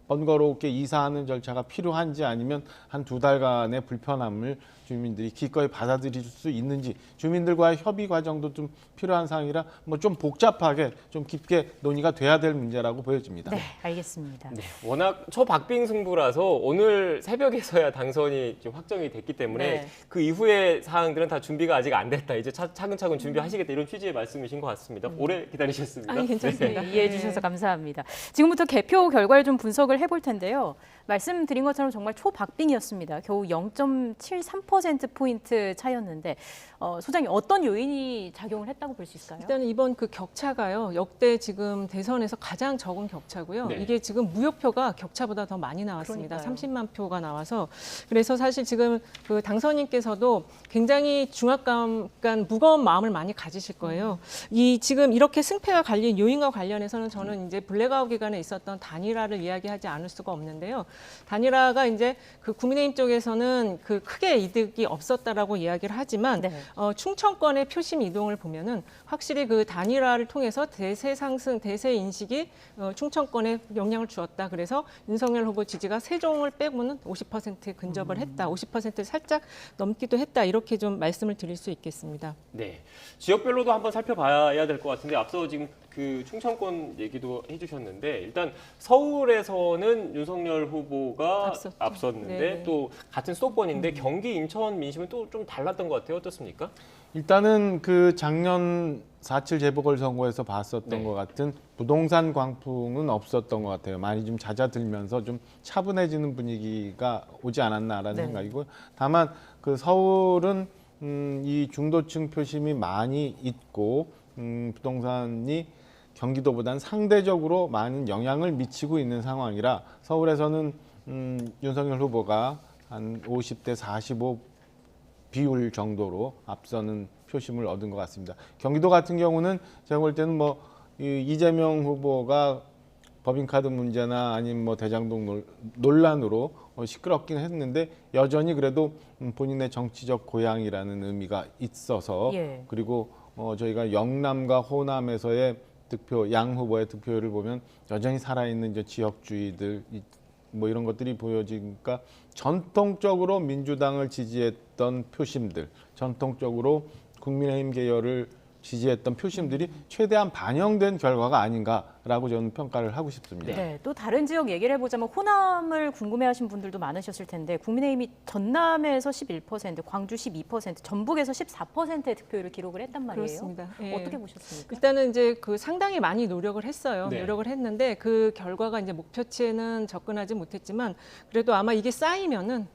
번거롭게 이사하는 절차가 필요한지 아니면 한 2달간의 불편함을 주민들이 기꺼이 받아들일 수 있는지 주민들과의 협의 과정도 좀 필요한 사항이라 뭐 좀 복잡하게 좀 깊게 논의가 돼야 될 문제라고 보여집니다. 네, 알겠습니다. 네, 워낙 초박빙 승부라서 오늘 새벽에서야 당선이 좀 확정이 됐기 때문에 네. 그 이후의 사항들은 다 준비가 아직 안 됐다. 이제 차근차근 준비하시겠다 이런 취지의 말씀이신 것 같습니다. 오래 기다리셨습니다. 아니, 괜찮습니다. 네, 이해해 주셔서 감사합니다. 지금부터 개표 결과를 좀 분석을 해볼 텐데요. 말씀드린 것처럼 정말 초박빙이었습니다. 겨우 0.73%포인트 차이였는데 소장님 어떤 요인이 작용을 했다고 볼 수 있을까요? 일단 이번 그 격차가요. 역대 지금 대선에서 가장 적은 격차고요. 네. 이게 지금 무효표가 격차보다 더 많이 나왔습니다. 그러니까요. 30만 표가 나와서 그래서 사실 지금 그 당선인께서도 굉장히 중압감, 그러니까 무거운 마음을 많이 가지실 거예요. 이 지금 이렇게 승패가 갈린 요인과 관련해서는 저는 이제 블랙아웃 기간에 있었던 단일화를 이야기하지 않을 수가 없는데요. 단일화가 이제 그 국민의힘 쪽에서는 그 크게 이득이 없었다라고 이야기를 하지만 네. 충청권의 표심 이동을 보면은 확실히 그 단일화를 통해서 대세 상승, 대세 인식이 충청권에 영향을 주었다. 그래서 윤석열 후보 지지가 세종을 빼고는 50%에 근접을 했다. 50%를 살짝 넘기도 했다. 이렇게 좀 말씀을 드릴 수 있겠습니다. 네, 지역별로도 한번 살펴봐야 될 것 같은데 앞서 지금 그 충청권 얘기도 해주셨는데 일단 서울에서는 윤석열 후보가 앞섰는데 네네. 또 같은 수도권인데 경기, 인천 민심은 또 좀 달랐던 것 같아요. 어떻습니까? 일단은 그 작년 4.7 재보궐선거에서 봤었던 네. 것 같은 부동산 광풍은 없었던 것 같아요. 많이 좀 잦아들면서 좀 차분해지는 분위기가 오지 않았나라는 네. 생각이고 다만 그 서울은 이 중도층 표심이 많이 있고 부동산이 경기도보다는 상대적으로 많은 영향을 미치고 있는 상황이라 서울에서는 윤석열 후보가 한 50대 45 비율 정도로 앞서는 표심을 얻은 것 같습니다. 경기도 같은 경우는 제가 볼 때는 뭐 이재명 후보가 법인카드 문제나 아니면 뭐 대장동 논란으로 시끄럽긴 했는데 여전히 그래도 본인의 정치적 고향이라는 의미가 있어서 예. 그리고 저희가 영남과 호남에서의 득표 양 후보의 득표율을 보면 여전히 살아있는 이제 지역주의들 뭐 이런 것들이 보여지니까 전통적으로 민주당을 지지했던 표심들, 전통적으로 국민의힘 계열을 지지했던 표심들이 최대한 반영된 결과가 아닌가라고 저는 평가를 하고 싶습니다. 네, 또 다른 지역 얘기를 해보자면 호남을 궁금해하신 분들도 많으셨을 텐데 국민의힘이 전남에서 11%, 광주 12%, 전북에서 14%의 득표율을 기록을 했단 말이에요. 그렇습니다. 예. 어떻게 보셨습니까? 일단은 이제 그 상당히 많이 노력을 했어요. 네. 노력을 했는데 그 결과가 이제 목표치에는 접근하지 못했지만 그래도 아마 이게 쌓이면은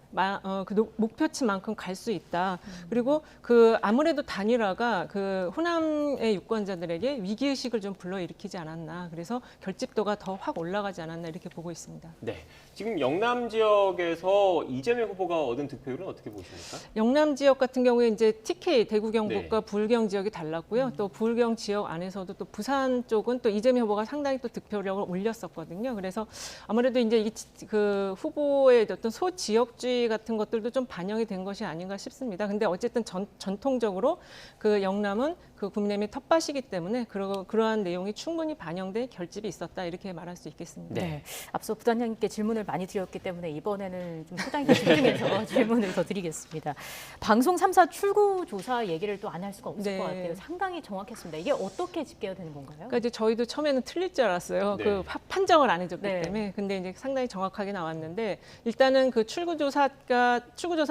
그 목표치만큼 갈 수 있다. 그리고 그 아무래도 단일화가 그 호남의 유권자들에게 위기의식을 좀 불러일으키지 않았나. 그래서 결집도가 더 확 올라가지 않았나 이렇게 보고 있습니다. 네, 지금 영남 지역에서 이재명 후보가 얻은 득표율은 어떻게 보십니까? 영남 지역 같은 경우에 이제 TK 대구 경북과 네. 부울경 지역이 달랐고요. 또 부울경 지역 안에서도 또 부산 쪽은 또 이재명 후보가 상당히 또 득표력을 올렸었거든요. 그래서 아무래도 이제 그 후보의 어떤 소지역주의 같은 것들도 좀 반영이 된 것이 아닌가 싶습니다. 근데 어쨌든 전통적으로 그 영남은 그 국민의힘의 텃밭이기 때문에 그러한 내용이 충분히 반영된 결집이 있었다 이렇게 말할 수 있겠습니다. 네. 앞서 부단장님께 질문을 많이 드렸기 때문에 이번에는 좀 소장님 집중해서 질문을 더 드리겠습니다. 방송 3사 출구 조사 얘기를 또 안 할 수가 없을 네. 것 같아요. 상당히 정확했습니다. 이게 어떻게 집계가 되는 건가요? 그러니까 이제 저희도 처음에는 틀릴 줄 알았어요. 네. 그 판정을 안 해줬기 네. 때문에. 근데 이제 상당히 정확하게 나왔는데 일단은 그 출구조사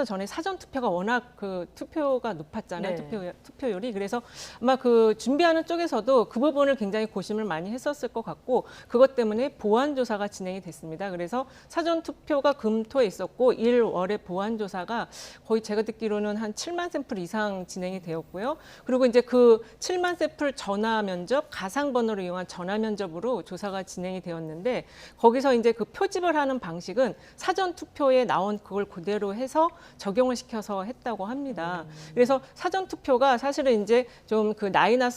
전에 사전 투표가 워낙 그 투표가 높았잖아요. 네. 투표율이. 그래서 아마 그 준비하는 쪽에서도 그 부분을 굉장히 고심을 많이 했었을 것 같고 그것 때문에 보완 조사가 진행이 됐습니다. 그래서 사전 투표가 금토에 있었고 1월에 보완 조사가 거의 제가 듣기로는 한 7만 샘플 이상 진행이 되었고요. 그리고 이제 그 7만 샘플 전화 면접, 가상 번호를 이용한 전화 면접으로 조사가 진행이 되었는데 거기서 이제 그 표집을 하는 방식은 사전 투표에 나온 그걸 그대로 해서 적용을 시켜서 했다고 합니다. 그래서 사전 투표가 사실은 이제 좀 그 나이나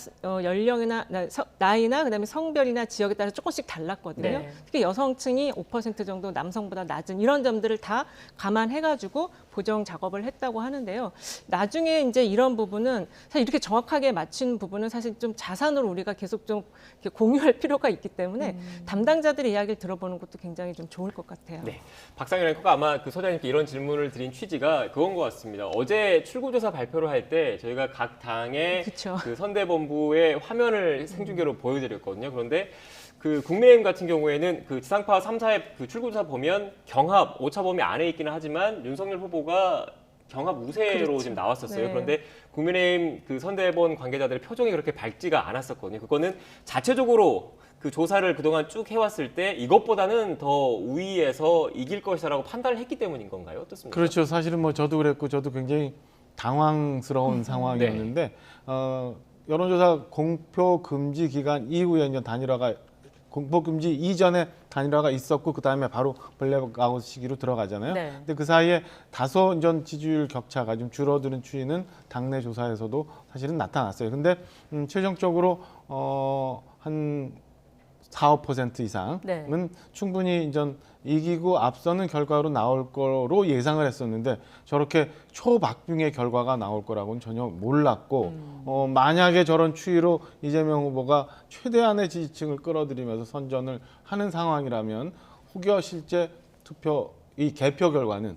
나이나 그다음에 성별이나 지역에 따라 조금씩 달랐거든요. 네. 특히 여성층이 5% 정도 남성보다 낮은 이런 점들을 다 감안해가지고 보정 작업을 했다고 하는데요. 나중에 이제 이런 부분은 사실 이렇게 정확하게 맞춘 부분은 사실 좀 자산으로 우리가 계속 좀 이렇게 공유할 필요가 있기 때문에 담당자들의 이야기를 들어보는 것도 굉장히 좀 좋을 것 같아요. 네, 박상현 앵커가 아마 그 소장님께 이런 질문을 드린 취지가 그건 것 같습니다. 어제 출구조사 발표를 할 때 저희가 각 당의 그쵸. 그 선대본부의 화면을 생중계로 보여드렸거든요. 그런데 그 국민의힘 같은 경우에는 그 지상파 3사의 그 출구조사 보면 경합, 오차 범위 안에 있기는 하지만 윤석열 후보가 경합 우세로 그렇죠. 지금 나왔었어요. 네. 그런데 국민의힘 그 선대본 관계자들의 표정이 그렇게 밝지가 않았었거든요. 그거는 자체적으로 그 조사를 그동안 쭉 해왔을 때 이것보다는 더 우위에서 이길 것이라고 판단을 했기 때문인 건가요? 어떻습니까? 그렇죠. 사실은 뭐 저도 그랬고 저도 굉장히 당황스러운 상황이었는데 여론조사 공표 금지 기간 이후에 이제 단일화가 공표 금지 이전에 단일화가 있었고 그 다음에 바로 블랙아웃 시기로 들어가잖아요. 네. 근데 그 사이에 다소 이전 지지율 격차가 좀 줄어드는 추이는 당내 조사에서도 사실은 나타났어요. 근데 최종적으로 한 4~5% 이상은 네. 충분히 이전 이기고 앞서는 결과로 나올 거로 예상을 했었는데 저렇게 초박빙의 결과가 나올 거라고는 전혀 몰랐고 만약에 저런 추이로 이재명 후보가 최대한의 지지층을 끌어들이면서 선전을 하는 상황이라면 혹여 실제 투표 이 개표 결과는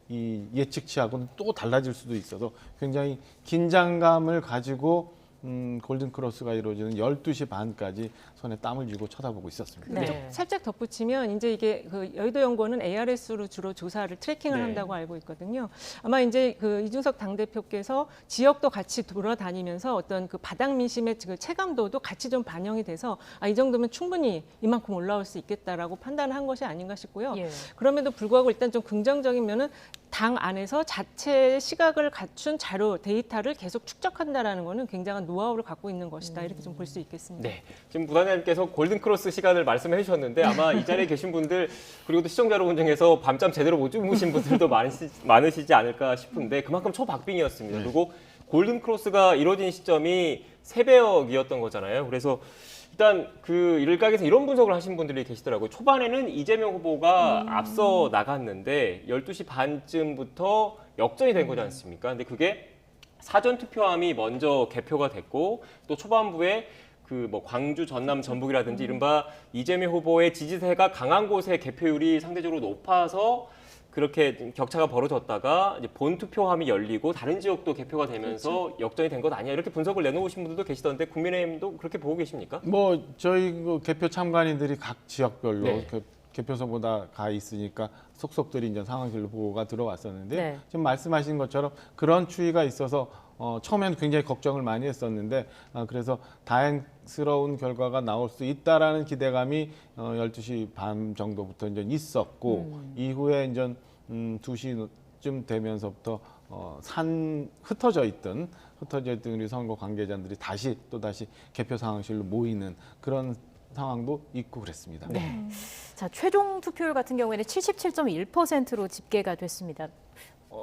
이 예측치하고는 또 달라질 수도 있어서 굉장히 긴장감을 가지고 골든크로스가 이루어지는 12시 반까지 손에 땀을 쥐고 쳐다보고 있었습니다. 네. 살짝 덧붙이면 이제 이게 그 여의도연구원은 ARS로 주로 조사를 트래킹을 네. 한다고 알고 있거든요. 아마 이제 그 이준석 당대표께서 지역도 같이 돌아다니면서 어떤 그 바닥 민심의 그 체감도도 같이 좀 반영이 돼서 이 정도면 충분히 이만큼 올라올 수 있겠다라고 판단을 한 것이 아닌가 싶고요. 예. 그럼에도 불구하고 일단 좀 긍정적인 면은 당 안에서 자체의 시각을 갖춘 자료, 데이터를 계속 축적한다라는 거는 굉장한 노하우를 갖고 있는 것이다. 이렇게 좀 볼 수 있겠습니다. 네, 지금 부단장님께서 골든크로스 시간을 말씀해 주셨는데 아마 이 자리에 계신 분들 그리고 또 시청자 여러분 중에서 밤잠 제대로 못 주무신 분들도 많으시지 않을까 싶은데 그만큼 초박빙이었습니다. 그리고 골든크로스가 이루어진 시점이 새벽이었던 거잖아요. 그래서 일단 그 일각에서 이런 분석을 하신 분들이 계시더라고요. 초반에는 이재명 후보가 앞서 나갔는데 12시 반쯤부터 역전이 된 거지 않습니까? 근데 그게 사전 투표함이 먼저 개표가 됐고 또 초반부에 그 뭐 광주, 전남, 전북이라든지 이른바 이재명 후보의 지지세가 강한 곳의 개표율이 상대적으로 높아서 그렇게 격차가 벌어졌다가 이제 본 투표함이 열리고 다른 지역도 개표가 되면서 역전이 된 것 아니야 이렇게 분석을 내놓으신 분들도 계시던데 국민의힘도 그렇게 보고 계십니까? 뭐 저희 그 개표 참관인들이 각 지역별로 네. 개표소보다 가 있으니까 속속들이 이제 상황실로 보고가 들어왔었는데 네. 지금 말씀하신 것처럼 그런 추이가 있어서 처음에는 굉장히 걱정을 많이 했었는데 그래서 다행스러운 결과가 나올 수 있다라는 기대감이 12시 반 정도부터 이제 있었고 이후에 이제 2시쯤 되면서부터 흩어져 있던 우리 선거 관계자들이 또다시 개표 상황실로 모이는 그런 상황도 있고 그랬습니다. 네. 자, 최종 투표율 같은 경우에는 77.1%로 집계가 됐습니다.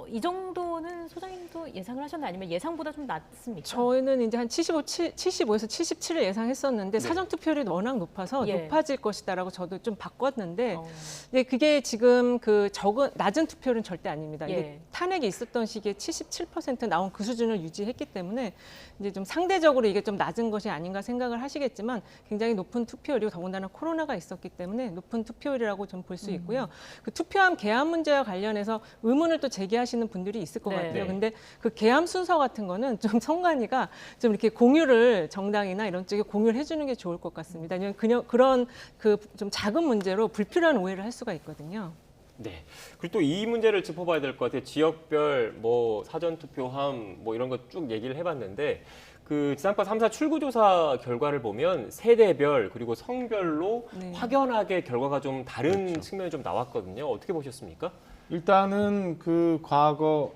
이 정도는 소장님도 예상을 하셨나요? 아니면 예상보다 좀 낮습니까? 저희는 이제 한 75에서 77을 예상했었는데 네. 사전 투표율이 워낙 높아서 예. 높아질 것이다라고 저도 좀 바꿨는데 근데 그게 지금 그 낮은 투표율은 절대 아닙니다. 예. 이게 탄핵이 있었던 시기에 77% 나온 그 수준을 유지했기 때문에 이제 좀 상대적으로 이게 좀 낮은 것이 아닌가 생각을 하시겠지만 굉장히 높은 투표율이고 더군다나 코로나가 있었기 때문에 높은 투표율이라고 좀 볼 수 있고요. 그 투표함 개함 문제와 관련해서 의문을 또 제기하시는 분들이 있을 것 네. 같아요. 네. 근데 그 개함 순서 같은 거는 좀 선관위가 좀 이렇게 공유를 정당이나 이런 쪽에 공유를 해주는 게 좋을 것 같습니다. 왜냐하면 그런 그 좀 작은 문제로 불필요한 오해를 할 수가 있거든요. 네. 그리고 또 이 문제를 짚어봐야 될 것 같아요. 지역별 뭐 사전 투표함 뭐 이런 거 쭉 얘기를 해봤는데 그 지상파 3사 출구조사 결과를 보면 세대별 그리고 성별로 네. 확연하게 결과가 좀 다른 그렇죠. 측면이 좀 나왔거든요. 어떻게 보셨습니까? 일단은 그 과거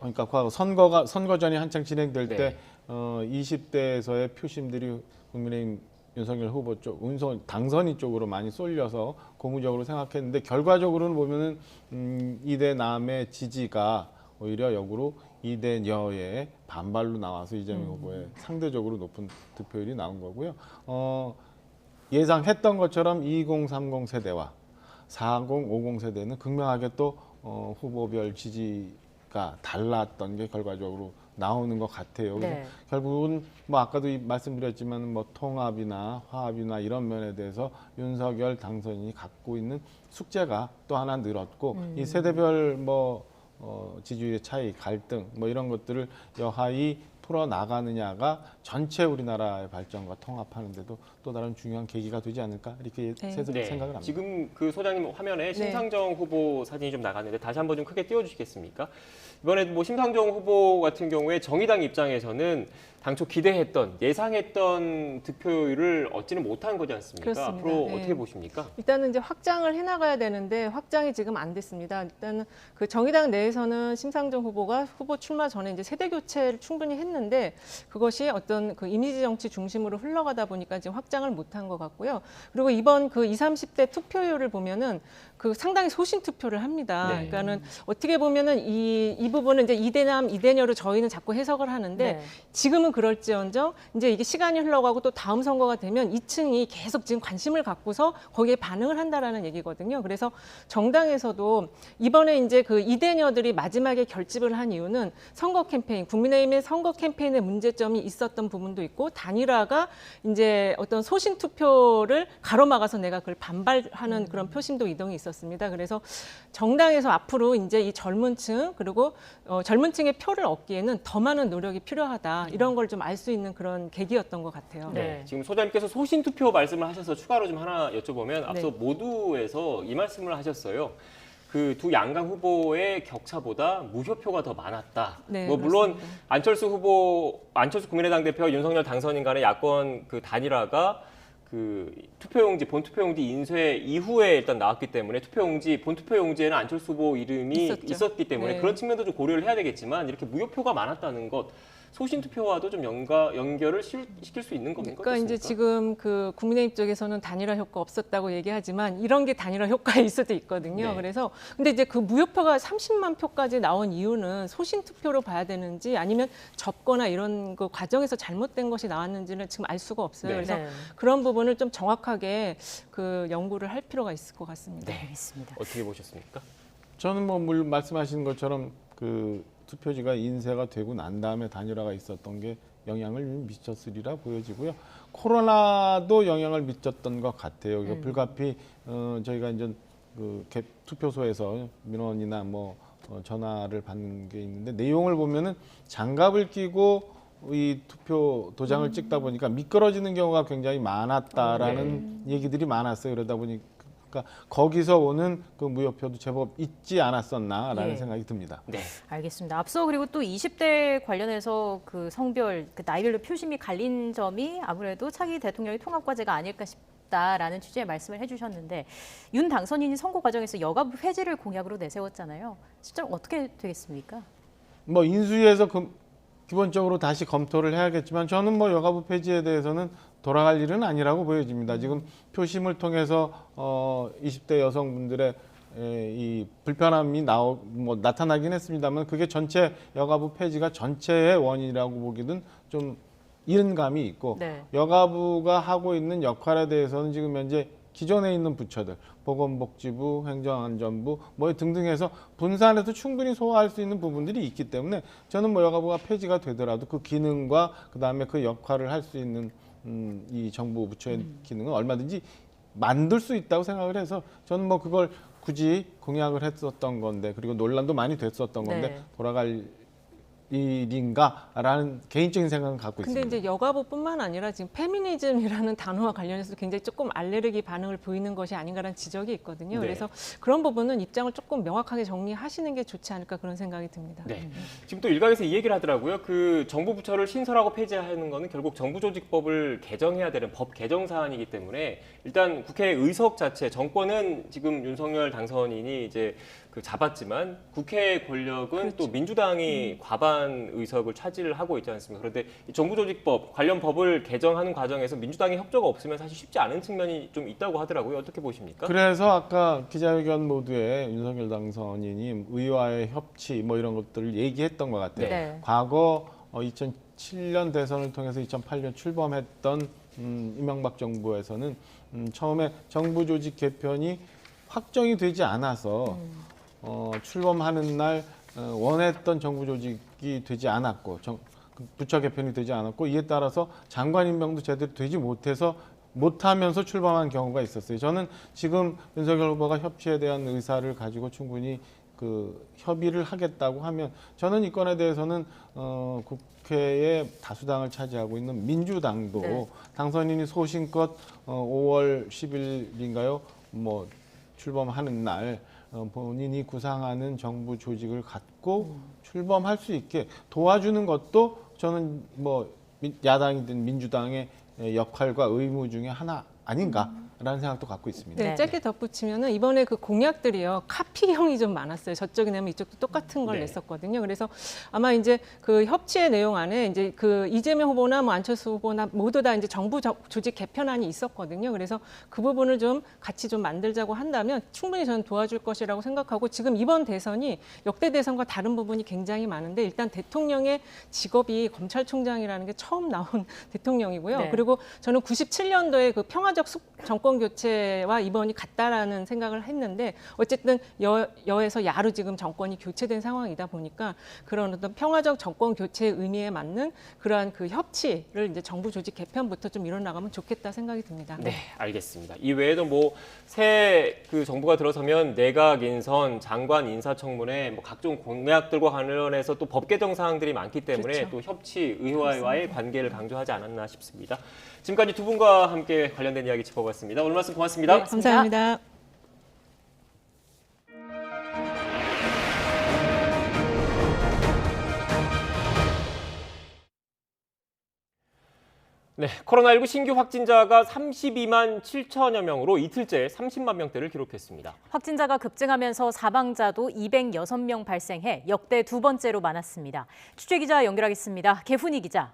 선거 전이 한창 진행될 때 20대에서의 표심들이 국민의힘 윤석열 후보 쪽, 당선인 쪽으로 많이 쏠려서 고무적으로 생각했는데 결과적으로는 보면은 이대 남의 지지가 오히려 역으로 이대 여의 반발로 나와서 이재명 후보의 상대적으로 높은 득표율이 나온 거고요. 예상했던 것처럼 2030 세대와 40, 50 세대는 극명하게 또 후보별 지지가 달랐던 게 결과적으로 나오는 것 같아요. 그래서 네. 결국은 뭐 아까도 말씀드렸지만 뭐 통합이나 화합이나 이런 면에 대해서 윤석열 당선인이 갖고 있는 숙제가 또 하나 늘었고 이 세대별 지지율의 차이, 갈등 뭐 이런 것들을 여하히 풀어 나가느냐가 전체 우리나라의 발전과 통합하는 데도 또 다른 중요한 계기가 되지 않을까 이렇게 생각을 합니다. 지금 그 소장님 화면에 심상정 후보 사진이 좀 나갔는데 다시 한번 좀 크게 띄워주시겠습니까? 이번에도 뭐 심상정 후보 같은 경우에 정의당 입장에서는 당초 기대했던 예상했던 득표율을 얻지는 못한 거지 않습니까? 그렇습니다. 앞으로 네. 어떻게 보십니까? 일단은 이제 확장을 해나가야 되는데 확장이 지금 안 됐습니다. 일단은 그 정의당 내에서는 심상정 후보가 후보 출마 전에 이제 세대 교체를 충분히 했는데 그것이 어떤 그 이미지 정치 중심으로 흘러가다 보니까 지금 확장을 못한 것 같고요. 그리고 이번 그 20, 30대 투표율을 보면은 그 상당히 소신 투표를 합니다. 네. 그러니까는 어떻게 보면은 이 부분은 이제 이대남 이대녀로 저희는 자꾸 해석을 하는데 네. 지금은 그럴지언정 이제 이게 시간이 흘러가고 또 다음 선거가 되면 2층이 계속 지금 관심을 갖고서 거기에 반응을 한다라는 얘기거든요. 그래서 정당에서도 이번에 이제 그 이대녀들이 마지막에 결집을 한 이유는 선거 캠페인, 국민의힘의 선거 캠페인의 문제점이 있었던 부분도 있고 단일화가 이제 어떤 소신 투표를 가로막아서 내가 그걸 반발하는 그런 표심도 이동이 있었습니다. 그래서 정당에서 앞으로 이제 이 젊은층 그리고 젊은 층의 표를 얻기에는 더 많은 노력이 필요하다. 이런 걸 좀 알 수 있는 그런 계기였던 것 같아요. 네. 지금 소장님께서 소신 투표 말씀을 하셔서 추가로 좀 하나 여쭤보면 앞서 모두에서 이 말씀을 하셨어요. 그 두 양강 후보의 격차보다 무효표가 더 많았다. 네, 뭐 물론 그렇습니다. 안철수 국민의당 대표 윤석열 당선인 간의 야권 그 단일화가 그 투표용지, 본투표용지 인쇄 이후에 일단 나왔기 때문에 본투표용지에는 안철수 후보 이름이 있었기 때문에 네. 그런 측면도 좀 고려를 해야 되겠지만 이렇게 무효표가 많았다는 것, 소신 투표와도 좀 연결을 시킬 수 있는 겁니까? 그러니까 이제 지금 그 국민의힘 쪽에서는 단일화 효과 없었다고 얘기하지만 이런 게 단일화 효과일 수도 있거든요. 네. 그래서 근데 이제 그 무효표가 30만 표까지 나온 이유는 소신 투표로 봐야 되는지 아니면 접거나 이런 그 과정에서 잘못된 것이 나왔는지는 지금 알 수가 없어요. 네. 그래서 네. 그런 부분을 좀 정확하게 그 연구를 할 필요가 있을 것 같습니다. 알겠습니다. 어떻게 보셨습니까? 저는 말씀하신 것처럼 그 투표지가 인쇄가 되고 난 다음에 단일화가 있었던 게 영향을 미쳤으리라 보여지고요. 코로나도 영향을 미쳤던 것 같아요. 불가피 저희가 이제 그 투표소에서 민원이나 뭐 전화를 받는 게 있는데 내용을 보면은 장갑을 끼고 이 투표 도장을 찍다 보니까 미끄러지는 경우가 굉장히 많았다라는 얘기들이 많았어요. 그러다 보니까 거기서 오는 그 무효표도 제법 있지 않았었나라는 생각이 듭니다. 네, 알겠습니다. 앞서 그리고 또 20대 관련해서 그 성별, 그 나이별로 표심이 갈린 점이 아무래도 차기 대통령의 통합과제가 아닐까 싶다라는 취지의 말씀을 해주셨는데 윤 당선인이 선거 과정에서 여가부 폐지를 공약으로 내세웠잖아요. 실제로 어떻게 되겠습니까? 뭐 인수위에서 기본적으로 다시 검토를 해야겠지만 저는 뭐 여가부 폐지에 대해서는 돌아갈 일은 아니라고 보여집니다. 지금 표심을 통해서 20대 여성분들의 이 불편함이 나타나긴 했습니다만 그게 전체 여가부 폐지가 전체의 원인이라고 보기는 좀 이른 감이 있고 여가부가 하고 있는 역할에 대해서는 지금 현재 기존에 있는 부처들, 보건복지부, 행정안전부 뭐 등등 해서 분산해서 충분히 소화할 수 있는 부분들이 있기 때문에 저는 뭐 여가부가 폐지가 되더라도 그 기능과 그다음에 그 역할을 할 수 있는 이 정부 부처의 기능은 얼마든지 만들 수 있다고 생각을 해서 저는 뭐 그걸 굳이 공약을 했었던 건데 그리고 논란도 많이 됐었던 건데 돌아갈 일인가라는 개인적인 생각은 갖고 근데 있습니다. 이제 여가부뿐만 아니라 지금 페미니즘이라는 단어와 관련해서 굉장히 조금 알레르기 반응을 보이는 것이 아닌가라는 지적이 있거든요. 그래서 그런 부분은 입장을 조금 명확하게 정리하시는 게 좋지 않을까 그런 생각이 듭니다. 네. 지금 또 일각에서 이 얘기를 하더라고요. 그 정부 부처를 신설하고 폐지하는 거는 결국 정부조직법을 개정해야 되는 법 개정 사안이기 때문에 일단 국회 의석 자체 정권은 지금 윤석열 당선인이 이제 그 잡았지만 국회의 권력은 또 민주당이 과반 의석을 차지를 하고 있지 않습니까? 그런데 이 정부조직법 관련 법을 개정하는 과정에서 민주당의 협조가 없으면 사실 쉽지 않은 측면이 좀 있다고 하더라고요. 어떻게 보십니까? 그래서 아까 기자회견 모두에 윤석열 당선인이 의와의 협치 뭐 이런 것들을 얘기했던 것 같아요. 과거 2007년 대선을 통해서 2008년 출범했던 이명박 정부에서는 처음에 정부조직 개편이 확정이 되지 않아서 출범하는 날 원했던 정부 조직이 되지 않았고 부처 개편이 되지 않았고 이에 따라서 장관 임명도 제대로 되지 못하면서 출범한 경우가 있었어요. 저는 지금 윤석열 후보가 협치에 대한 의사를 가지고 충분히 그 협의를 하겠다고 하면 저는 이 건에 대해서는 국회의 다수당을 차지하고 있는 민주당도 당선인이 소신껏 5월 10일인가요? 뭐 출범하는 날 본인이 구상하는 정부 조직을 갖고 출범할 수 있게 도와주는 것도 저는 뭐 야당이든 민주당의 역할과 의무 중에 하나 아닌가라는 생각도 갖고 있습니다. 네, 짧게 덧붙이면은 이번에 그 공약들이요 카피형이 좀 많았어요. 저쪽이 내면 이쪽도 똑같은 걸 냈었거든요. 그래서 아마 이제 그 협치의 내용 안에 이제 그 이재명 후보나 뭐 안철수 후보나 모두 다 이제 정부 조직 개편안이 있었거든요. 그래서 그 부분을 좀 같이 좀 만들자고 한다면 충분히 저는 도와줄 것이라고 생각하고 지금 이번 대선이 역대 대선과 다른 부분이 굉장히 많은데 일단 대통령의 직업이 검찰총장이라는 게 처음 나온 대통령이고요. 그리고 저는 97년도에 그 평화적 정권 교체와 이번이 같다라는 생각을 했는데 어쨌든 여에서 야로 지금 정권이 교체된 상황이다 보니까 그런 어떤 평화적 정권 교체의 의미에 맞는 그러한 그 협치를 이제 정부 조직 개편부터 좀 이뤄나가면 좋겠다 생각이 듭니다. 네, 알겠습니다. 이 외에도 뭐 새 그 정부가 들어서면 내각 인선, 장관 인사청문회, 뭐 각종 공약들과 관련해서 또 법 개정 사항들이 많기 때문에 또 협치 의회와의 관계를 강조하지 않았나 싶습니다. 지금까지 두 분과 함께 관련된 이야기 짚어봤습니다. 오늘 말씀 고맙습니다. 네, 감사합니다. 네, 코로나19 신규 확진자가 32만 7천여 명으로 이틀째 30만 명대를 기록했습니다. 확진자가 급증하면서 사망자도 206명 발생해 역대 두 번째로 많았습니다. 취재기자 연결하겠습니다. 개훈이 기자.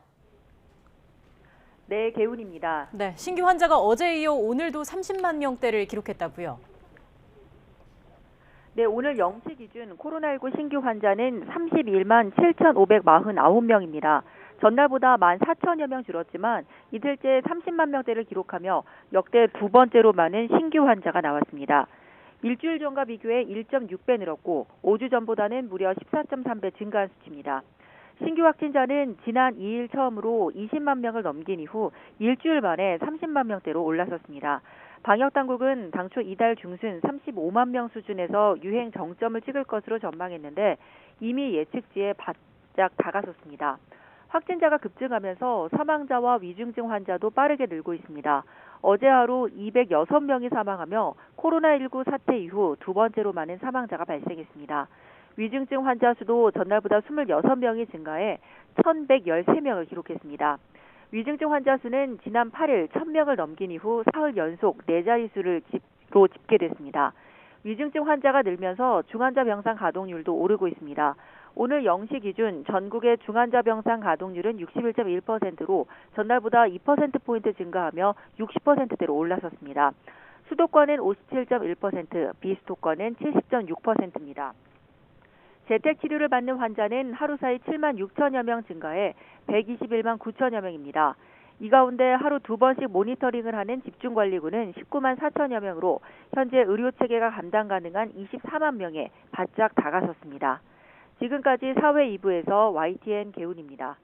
네, 개훈입니다. 네, 신규 환자가 어제 이어 오늘도 30만 명대를 기록했다고요? 네, 오늘 0시 기준 코로나19 신규 환자는 31만 7,549명입니다. 전날보다 14,000여 명 줄었지만 이틀째 30만 명대를 기록하며 역대 두 번째로 많은 신규 환자가 나왔습니다. 일주일 전과 비교해 1.6배 늘었고 5주 전보다는 무려 14.3배 증가한 수치입니다. 신규 확진자는 지난 2일 처음으로 20만 명을 넘긴 이후 일주일 만에 30만 명대로 올라섰습니다. 방역당국은 당초 이달 중순 35만 명 수준에서 유행 정점을 찍을 것으로 전망했는데 이미 예측치에 바짝 다가섰습니다. 확진자가 급증하면서 사망자와 위중증 환자도 빠르게 늘고 있습니다. 어제 하루 206명이 사망하며 코로나19 사태 이후 두 번째로 많은 사망자가 발생했습니다. 위중증 환자 수도 전날보다 26명이 증가해 1,113명을 기록했습니다. 위중증 환자 수는 지난 8일 1,000명을 넘긴 이후 사흘 연속 4자릿수로 집계됐습니다. 위중증 환자가 늘면서 중환자 병상 가동률도 오르고 있습니다. 오늘 0시 기준 전국의 중환자 병상 가동률은 61.1%로 전날보다 2%포인트 증가하며 60%대로 올라섰습니다. 수도권은 57.1%, 비수도권은 70.6%입니다. 재택치료를 받는 환자는 하루 사이 7만 6천여 명 증가해 121만 9천여 명입니다. 이 가운데 하루 2번씩 모니터링을 하는 집중관리군은 19만 4천여 명으로 현재 의료체계가 감당 가능한 24만 명에 바짝 다가섰습니다. 지금까지 사회 2부에서 YTN 개훈입니다.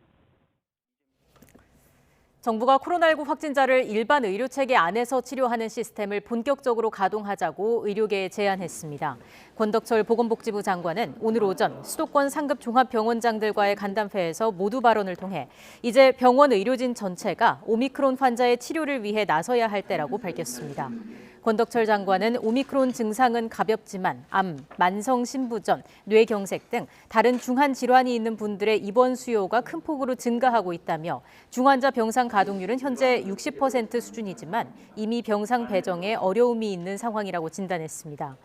정부가 코로나19 확진자를 일반 의료체계 안에서 치료하는 시스템을 본격적으로 가동하자고 의료계에 제안했습니다. 권덕철 보건복지부 장관은 오늘 오전 수도권 상급 종합병원장들과의 간담회에서 모두 발언을 통해 이제 병원 의료진 전체가 오미크론 환자의 치료를 위해 나서야 할 때라고 밝혔습니다. 권덕철 장관은 오미크론 증상은 가볍지만 암, 만성 신부전, 뇌경색 등 다른 중한 질환이 있는 분들의 입원 수요가 큰 폭으로 증가하고 있다며 중환자 병상 가동률은 현재 60% 수준이지만 이미 병상 배정에 어려움이 있는 상황이라고 진단했습니다.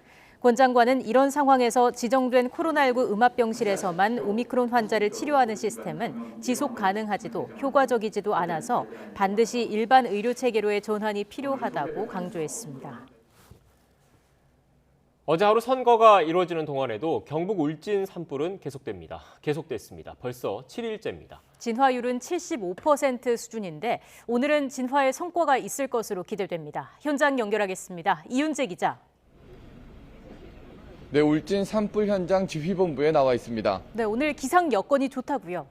권 장관은 이런 상황에서 지정된 코로나19 음압병실에서만 오미크론 환자를 치료하는 시스템은 지속 가능하지도 효과적이지도 않아서 반드시 일반 의료체계로의 전환이 필요하다고 강조했습니다. 어제 하루 선거가 이루어지는 동안에도 경북 울진 산불은 계속됐습니다. 벌써 7일째입니다. 진화율은 75% 수준인데 오늘은 진화의 성과가 있을 것으로 기대됩니다. 현장 연결하겠습니다. 이윤재 기자. 네, 울진 산불 현장 지휘본부에 나와 있습니다. 네, 오늘 기상 여건이 좋다고요.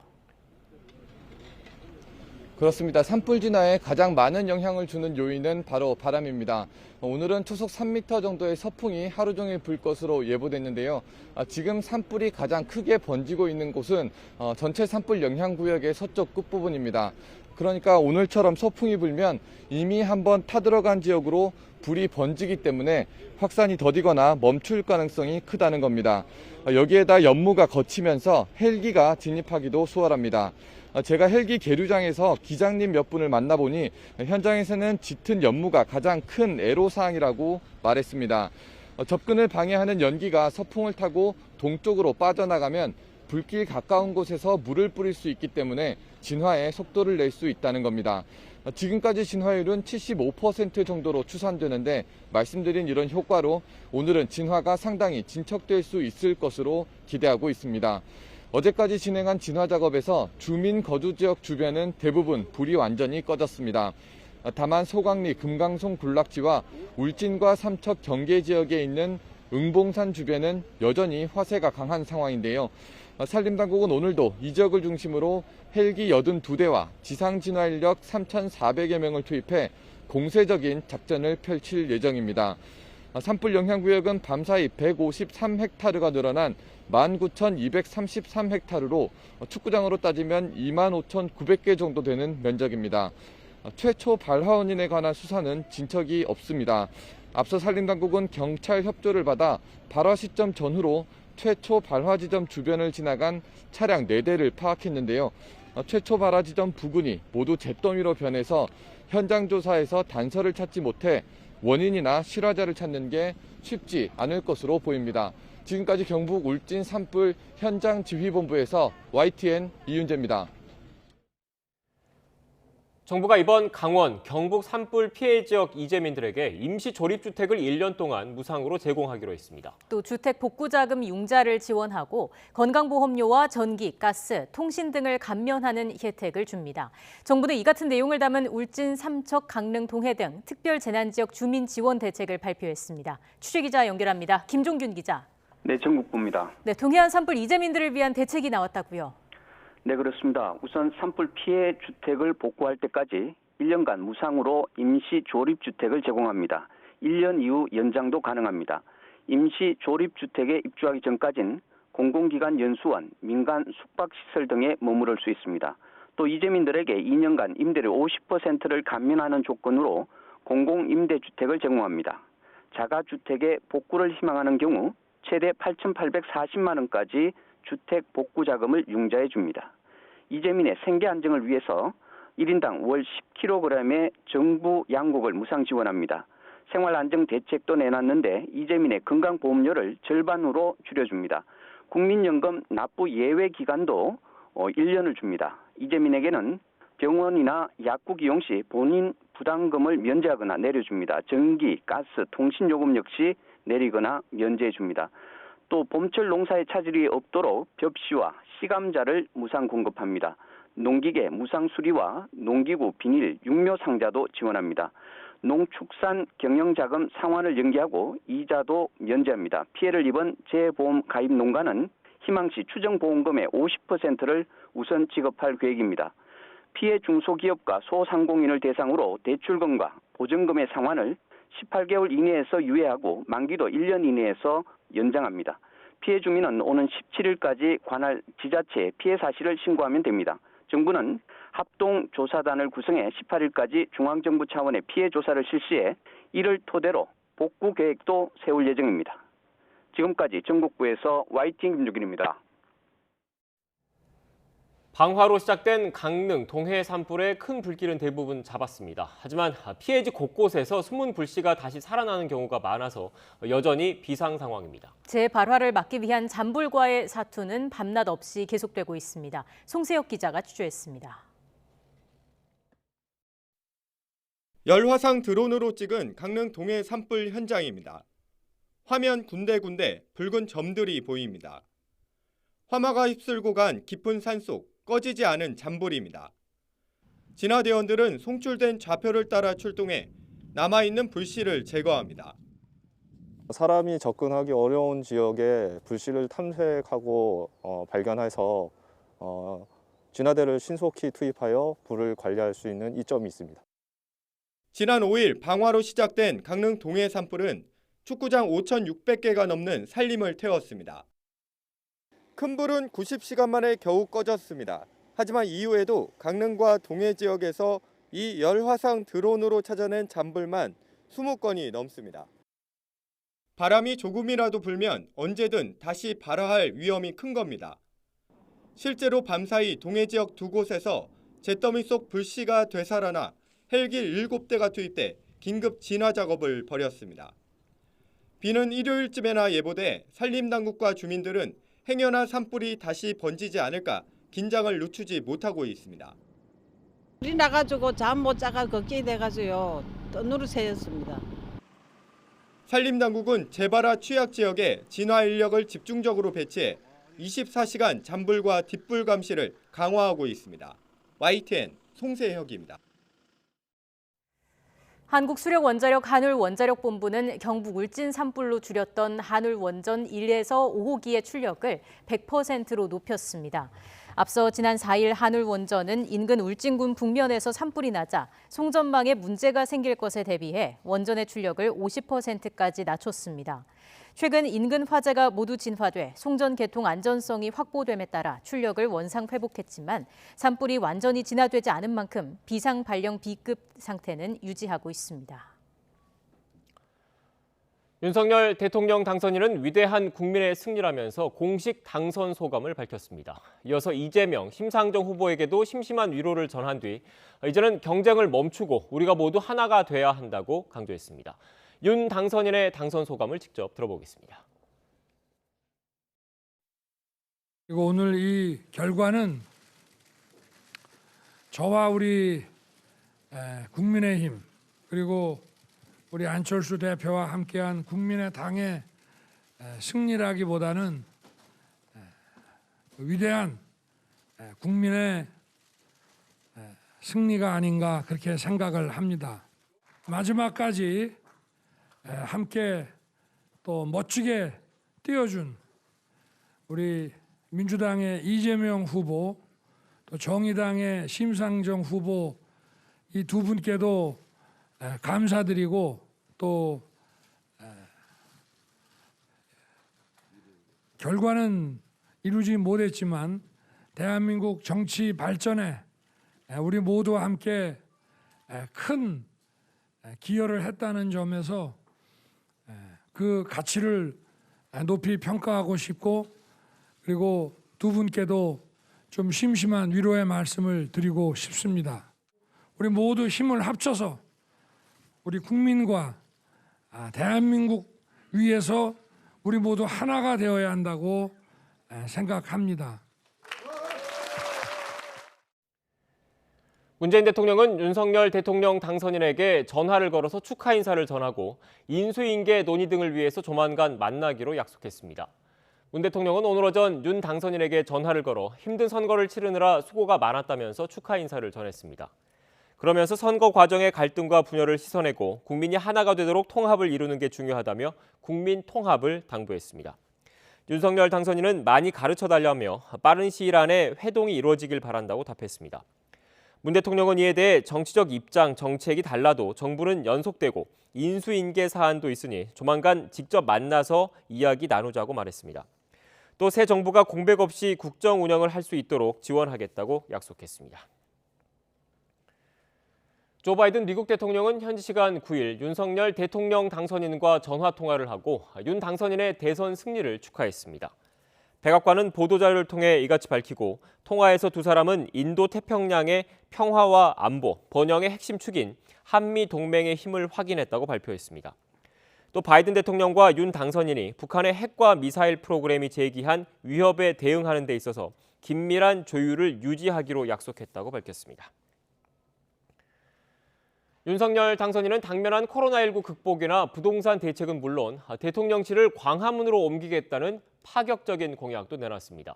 그렇습니다. 산불 진화에 가장 많은 영향을 주는 요인은 바로 바람입니다. 오늘은 초속 3m 정도의 서풍이 하루 종일 불 것으로 예보됐는데요. 지금 산불이 가장 크게 번지고 있는 곳은 전체 산불 영향 구역의 서쪽 끝부분입니다. 그러니까 오늘처럼 서풍이 불면 이미 한번 타들어간 지역으로 불이 번지기 때문에 확산이 더디거나 멈출 가능성이 크다는 겁니다. 여기에다 연무가 걷히면서 헬기가 진입하기도 수월합니다. 제가 헬기 계류장에서 기장님 몇 분을 만나보니 현장에서는 짙은 연무가 가장 큰 애로사항이라고 말했습니다. 접근을 방해하는 연기가 서풍을 타고 동쪽으로 빠져나가면 불길 가까운 곳에서 물을 뿌릴 수 있기 때문에 진화에 속도를 낼 수 있다는 겁니다. 지금까지 진화율은 75% 정도로 추산되는데 말씀드린 이런 효과로 오늘은 진화가 상당히 진척될 수 있을 것으로 기대하고 있습니다. 어제까지 진행한 진화 작업에서 주민 거주 지역 주변은 대부분 불이 완전히 꺼졌습니다. 다만 소강리 금강송 군락지와 울진과 삼척 경계 지역에 있는 응봉산 주변은 여전히 화세가 강한 상황인데요. 산림당국은 오늘도 이 지역을 중심으로 헬기 82대와 지상진화 인력 3,400여 명을 투입해 공세적인 작전을 펼칠 예정입니다. 산불 영향구역은 밤사이 153헥타르가 늘어난 19,233헥타르로 축구장으로 따지면 25,900개 정도 되는 면적입니다. 최초 발화 원인에 관한 수사는 진척이 없습니다. 앞서 산림당국은 경찰 협조를 받아 발화 시점 전후로 최초 발화 지점 주변을 지나간 차량 4대를 파악했는데요. 최초 발화 지점 부근이 모두 잿더미로 변해서 현장 조사에서 단서를 찾지 못해 원인이나 실화자를 찾는 게 쉽지 않을 것으로 보입니다. 지금까지 경북 울진 산불 현장 지휘본부에서 YTN 이윤재입니다. 정부가 이번 강원, 경북 산불 피해 지역 이재민들에게 임시 조립주택을 1년 동안 무상으로 제공하기로 했습니다. 또 주택 복구자금 융자를 지원하고 건강보험료와 전기, 가스, 통신 등을 감면하는 혜택을 줍니다. 정부는 이 같은 내용을 담은 울진, 삼척, 강릉, 동해 등 특별 재난지역 주민 지원 대책을 발표했습니다. 취재기자 연결합니다. 김종균 기자. 네, 전국부입니다. 네, 동해안 산불 이재민들을 위한 대책이 나왔다고요. 네, 그렇습니다. 우선 산불 피해 주택을 복구할 때까지 1년간 무상으로 임시 조립주택을 제공합니다. 1년 이후 연장도 가능합니다. 임시 조립주택에 입주하기 전까지는 공공기관 연수원, 민간 숙박시설 등에 머무를 수 있습니다. 또 이재민들에게 2년간 임대료 50%를 감면하는 조건으로 공공임대주택을 제공합니다. 자가주택의 복구를 희망하는 경우 최대 8,840만 원까지 주택 복구 자금을 융자해 줍니다. 이재민의 생계 안정을 위해서 1인당 월 10kg의 정부 양곡을 무상 지원합니다. 생활안정대책도 내놨는데 이재민의 건강보험료를 절반으로 줄여줍니다. 국민연금 납부 예외 기간도 1년을 줍니다. 이재민에게는 병원이나 약국 이용 시 본인 부담금을 면제하거나 내려줍니다. 전기, 가스, 통신요금 역시 내리거나 면제해 줍니다. 또 봄철 농사에 차질이 없도록 벽시와 시감자를 무상 공급합니다. 농기계 무상 수리와 농기구, 비닐, 육묘 상자도 지원합니다. 농축산 경영자금 상환을 연기하고 이자도 면제합니다. 피해를 입은 재보험 가입 농가는 희망시 추정보험금의 50%를 우선 지급할 계획입니다. 피해 중소기업과 소상공인을 대상으로 대출금과 보증금의 상환을 18개월 이내에서 유예하고 만기도 1년 이내에서 연장합니다. 피해 주민은 오는 17일까지 관할 지자체에 피해 사실을 신고하면 됩니다. 정부는 합동조사단을 구성해 18일까지 중앙정부 차원의 피해 조사를 실시해 이를 토대로 복구 계획도 세울 예정입니다. 지금까지 전국부에서 YTN 김주균입니다. 방화로 시작된 강릉, 동해 산불의 큰 불길은 대부분 잡았습니다. 하지만 피해지 곳곳에서 숨은 불씨가 다시 살아나는 경우가 많아서 여전히 비상 상황입니다. 재발화를 막기 위한 잔불과의 사투는 밤낮 없이 계속되고 있습니다. 송세혁 기자가 취재했습니다. 열화상 드론으로 찍은 강릉 동해 산불 현장입니다. 화면 군데군데 붉은 점들이 보입니다. 화마가 휩쓸고 간 깊은 산속 꺼지지 않은 잔불입니다. 진화대원들은 송출된 좌표를 따라 출동해 남아있는 불씨를 제거합니다. 사람이 접근하기 어려운 지역에 불씨를 탐색하고 발견해서 진화대를 신속히 투입하여 불을 관리할 수 있는 이점이 있습니다. 지난 5일 방화로 시작된 강릉 동해 산불은 축구장 5,600개가 넘는 산림을 태웠습니다. 큰 불은 90시간 만에 겨우 꺼졌습니다. 하지만 이후에도 강릉과 동해 지역에서 이 열화상 드론으로 찾아낸 잔불만 20건이 넘습니다. 바람이 조금이라도 불면 언제든 다시 발화할 위험이 큰 겁니다. 실제로 밤사이 동해 지역 두 곳에서 잿더미 속 불씨가 되살아나 헬기 7대가 투입돼 긴급 진화 작업을 벌였습니다. 비는 일요일쯤에나 예보돼 산림당국과 주민들은 행여나 산불이 다시 번지지 않을까 긴장을 늦추지 못하고 있습니다. 불이 나가지고 잠 못 자가 걱정이 돼가지고요. 뜬으로 새였습니다. 산림당국은 재발화 취약 지역에 진화 인력을 집중적으로 배치해 24시간 잔불과 뒷불 감시를 강화하고 있습니다. YTN 송세혁입니다. 한국수력원자력 한울원자력본부는 경북 울진 산불로 줄였던 한울원전 1에서 5호기의 출력을 100%로 높였습니다. 앞서 지난 4일 한울원전은 인근 울진군 북면에서 산불이 나자 송전망에 문제가 생길 것에 대비해 원전의 출력을 50%까지 낮췄습니다. 최근 인근 화재가 모두 진화돼 송전 개통 안전성이 확보됨에 따라 출력을 원상 회복했지만 산불이 완전히 진화되지 않은 만큼 비상 발령 B급 상태는 유지하고 있습니다. 윤석열 대통령 당선인은 위대한 국민의 승리라면서 공식 당선 소감을 밝혔습니다. 이어서 이재명, 심상정 후보에게도 심심한 위로를 전한 뒤 이제는 경쟁을 멈추고 우리가 모두 하나가 돼야 한다고 강조했습니다. 윤 당선인의 당선 소감을 직접 들어보겠습니다. 그리고 오늘 이 결과는 저와 우리 국민의힘 그리고 우리 안철수 대표와 함께한 국민의당의 승리라기보다는 위대한 국민의 승리가 아닌가 그렇게 생각을 합니다. 마지막까지 함께 또 멋지게 뛰어준 우리 민주당의 이재명 후보 또 정의당의 심상정 후보 이 두 분께도 감사드리고 또 결과는 이루지 못했지만 대한민국 정치 발전에 우리 모두와 함께 큰 기여를 했다는 점에서 그 가치를 높이 평가하고 싶고 그리고 두 분께도 좀 심심한 위로의 말씀을 드리고 싶습니다. 우리 모두 힘을 합쳐서 우리 국민과 대한민국 위해서 우리 모두 하나가 되어야 한다고 생각합니다. 문재인 대통령은 윤석열 대통령 당선인에게 전화를 걸어서 축하 인사를 전하고 인수인계 논의 등을 위해서 조만간 만나기로 약속했습니다. 문 대통령은 오늘 오전 윤 당선인에게 전화를 걸어 힘든 선거를 치르느라 수고가 많았다면서 축하 인사를 전했습니다. 그러면서 선거 과정의 갈등과 분열을 씻어내고 국민이 하나가 되도록 통합을 이루는 게 중요하다며 국민 통합을 당부했습니다. 윤석열 당선인은 많이 가르쳐달라며 빠른 시일 안에 회동이 이루어지길 바란다고 답했습니다. 문 대통령은 이에 대해 정치적 입장, 정책이 달라도 정부는 연속되고 인수인계 사안도 있으니 조만간 직접 만나서 이야기 나누자고 말했습니다. 또 새 정부가 공백 없이 국정 운영을 할 수 있도록 지원하겠다고 약속했습니다. 조 바이든 미국 대통령은 현지 시간 9일 윤석열 대통령 당선인과 전화 통화를 하고 윤 당선인의 대선 승리를 축하했습니다. 백악관은 보도자료를 통해 이같이 밝히고 통화에서 두 사람은 인도 태평양의 평화와 안보, 번영의 핵심 축인 한미 동맹의 힘을 확인했다고 발표했습니다. 또 바이든 대통령과 윤 당선인이 북한의 핵과 미사일 프로그램이 제기한 위협에 대응하는 데 있어서 긴밀한 조율을 유지하기로 약속했다고 밝혔습니다. 윤석열 당선인은 당면한 코로나19 극복이나 부동산 대책은 물론 대통령실을 광화문으로 옮기겠다는 파격적인 공약도 내놨습니다.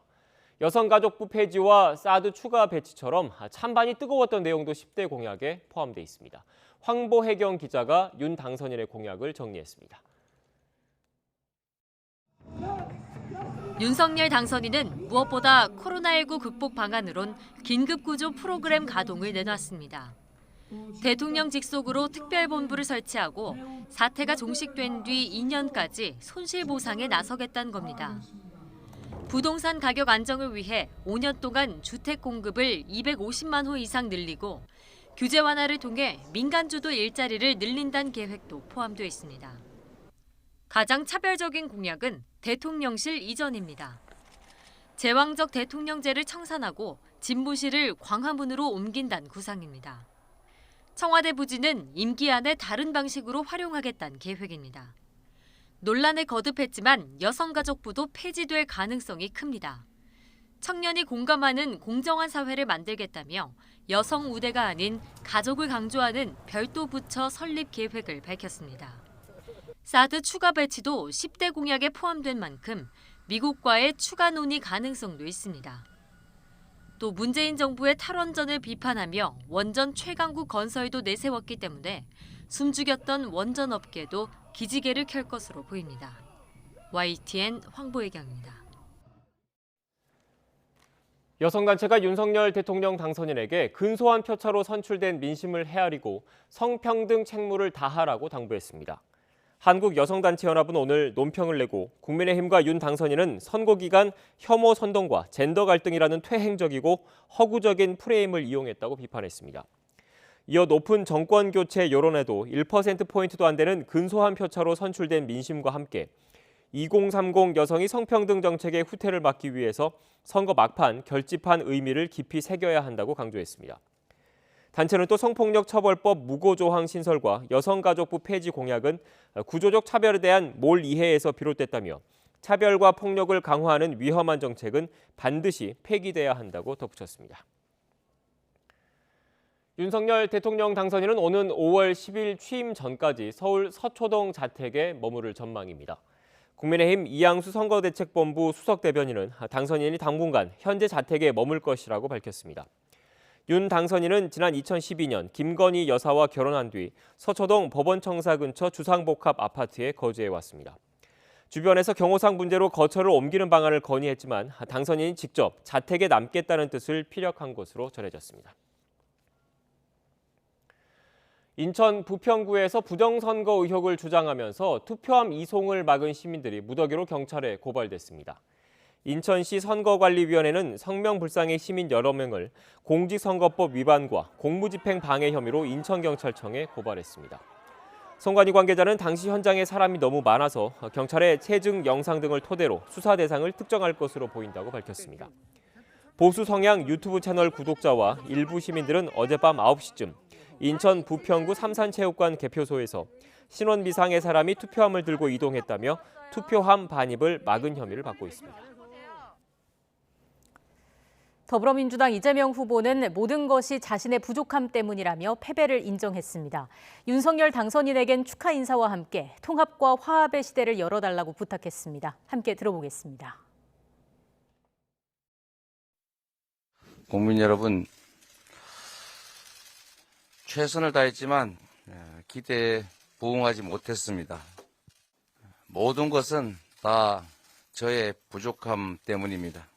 여성가족부 폐지와 사드 추가 배치처럼 찬반이 뜨거웠던 내용도 10대 공약에 포함되어 있습니다. 황보혜경 기자가 윤 당선인의 공약을 정리했습니다. 윤석열 당선인은 무엇보다 코로나19 극복 방안으론 긴급구조 프로그램 가동을 내놨습니다. 대통령 직속으로 특별본부를 설치하고 사태가 종식된 뒤 2년까지 손실보상에 나서겠다는 겁니다. 부동산 가격 안정을 위해 5년 동안 주택 공급을 250만 호 이상 늘리고 규제 완화를 통해 민간주도 일자리를 늘린다는 계획도 포함되어 있습니다. 가장 차별적인 공약은 대통령실 이전입니다. 제왕적 대통령제를 청산하고 집무실을 광화문으로 옮긴다는 구상입니다. 청와대 부지는 임기 안에 다른 방식으로 활용하겠다는 계획입니다. 논란에 거듭했지만 여성가족부도 폐지될 가능성이 큽니다. 청년이 공감하는 공정한 사회를 만들겠다며 여성 우대가 아닌 가족을 강조하는 별도 부처 설립 계획을 밝혔습니다. 사드 추가 배치도 10대 공약에 포함된 만큼 미국과의 추가 논의 가능성도 있습니다. 또 문재인 정부의 탈원전을 비판하며 원전 최강국 건설도 내세웠기 때문에 숨죽였던 원전 업계도 기지개를 켤 것으로 보입니다. YTN 황보혜경입니다. 여성단체가 윤석열 대통령 당선인에게 근소한 표차로 선출된 민심을 헤아리고 성평등 책무를 다하라고 당부했습니다. 한국여성단체연합은 오늘 논평을 내고 국민의힘과 윤 당선인은 선거 기간 혐오 선동과 젠더 갈등이라는 퇴행적이고 허구적인 프레임을 이용했다고 비판했습니다. 이어 높은 정권 교체 여론에도 1%포인트도 안 되는 근소한 표차로 선출된 민심과 함께 2030 여성이 성평등 정책의 후퇴를 막기 위해서 선거 막판 결집한 의미를 깊이 새겨야 한다고 강조했습니다. 단체는 또 성폭력 처벌법 무고조항 신설과 여성가족부 폐지 공약은 구조적 차별에 대한 몰 이해에서 비롯됐다며 차별과 폭력을 강화하는 위험한 정책은 반드시 폐기돼야 한다고 덧붙였습니다. 윤석열 대통령 당선인은 오는 5월 10일 취임 전까지 서울 서초동 자택에 머무를 전망입니다. 국민의힘 이양수 선거대책본부 수석대변인은 당선인이 당분간 현재 자택에 머물 것이라고 밝혔습니다. 윤 당선인은 지난 2012년 김건희 여사와 결혼한 뒤 서초동 법원청사 근처 주상복합 아파트에 거주해 왔습니다. 주변에서 경호상 문제로 거처를 옮기는 방안을 건의했지만 당선인이 직접 자택에 남겠다는 뜻을 피력한 것으로 전해졌습니다. 인천 부평구에서 부정선거 의혹을 주장하면서 투표함 이송을 막은 시민들이 무더기로 경찰에 고발됐습니다. 인천시 선거관리위원회는 성명불상의 시민 여러 명을 공직선거법 위반과 공무집행 방해 혐의로 인천경찰청에 고발했습니다. 선관위 관계자는 당시 현장에 사람이 너무 많아서 경찰의 체증 영상 등을 토대로 수사 대상을 특정할 것으로 보인다고 밝혔습니다. 보수 성향 유튜브 채널 구독자와 일부 시민들은 어젯밤 9시쯤 인천 부평구 삼산체육관 개표소에서 신원 미상의 사람이 투표함을 들고 이동했다며 투표함 반입을 막은 혐의를 받고 있습니다. 더불어민주당 이재명 후보는 모든 것이 자신의 부족함 때문이라며 패배를 인정했습니다. 윤석열 당선인에겐 축하 인사와 함께 통합과 화합의 시대를 열어달라고 부탁했습니다. 함께 들어보겠습니다. 국민 여러분, 최선을 다했지만 기대에 부응하지 못했습니다. 모든 것은 다 저의 부족함 때문입니다.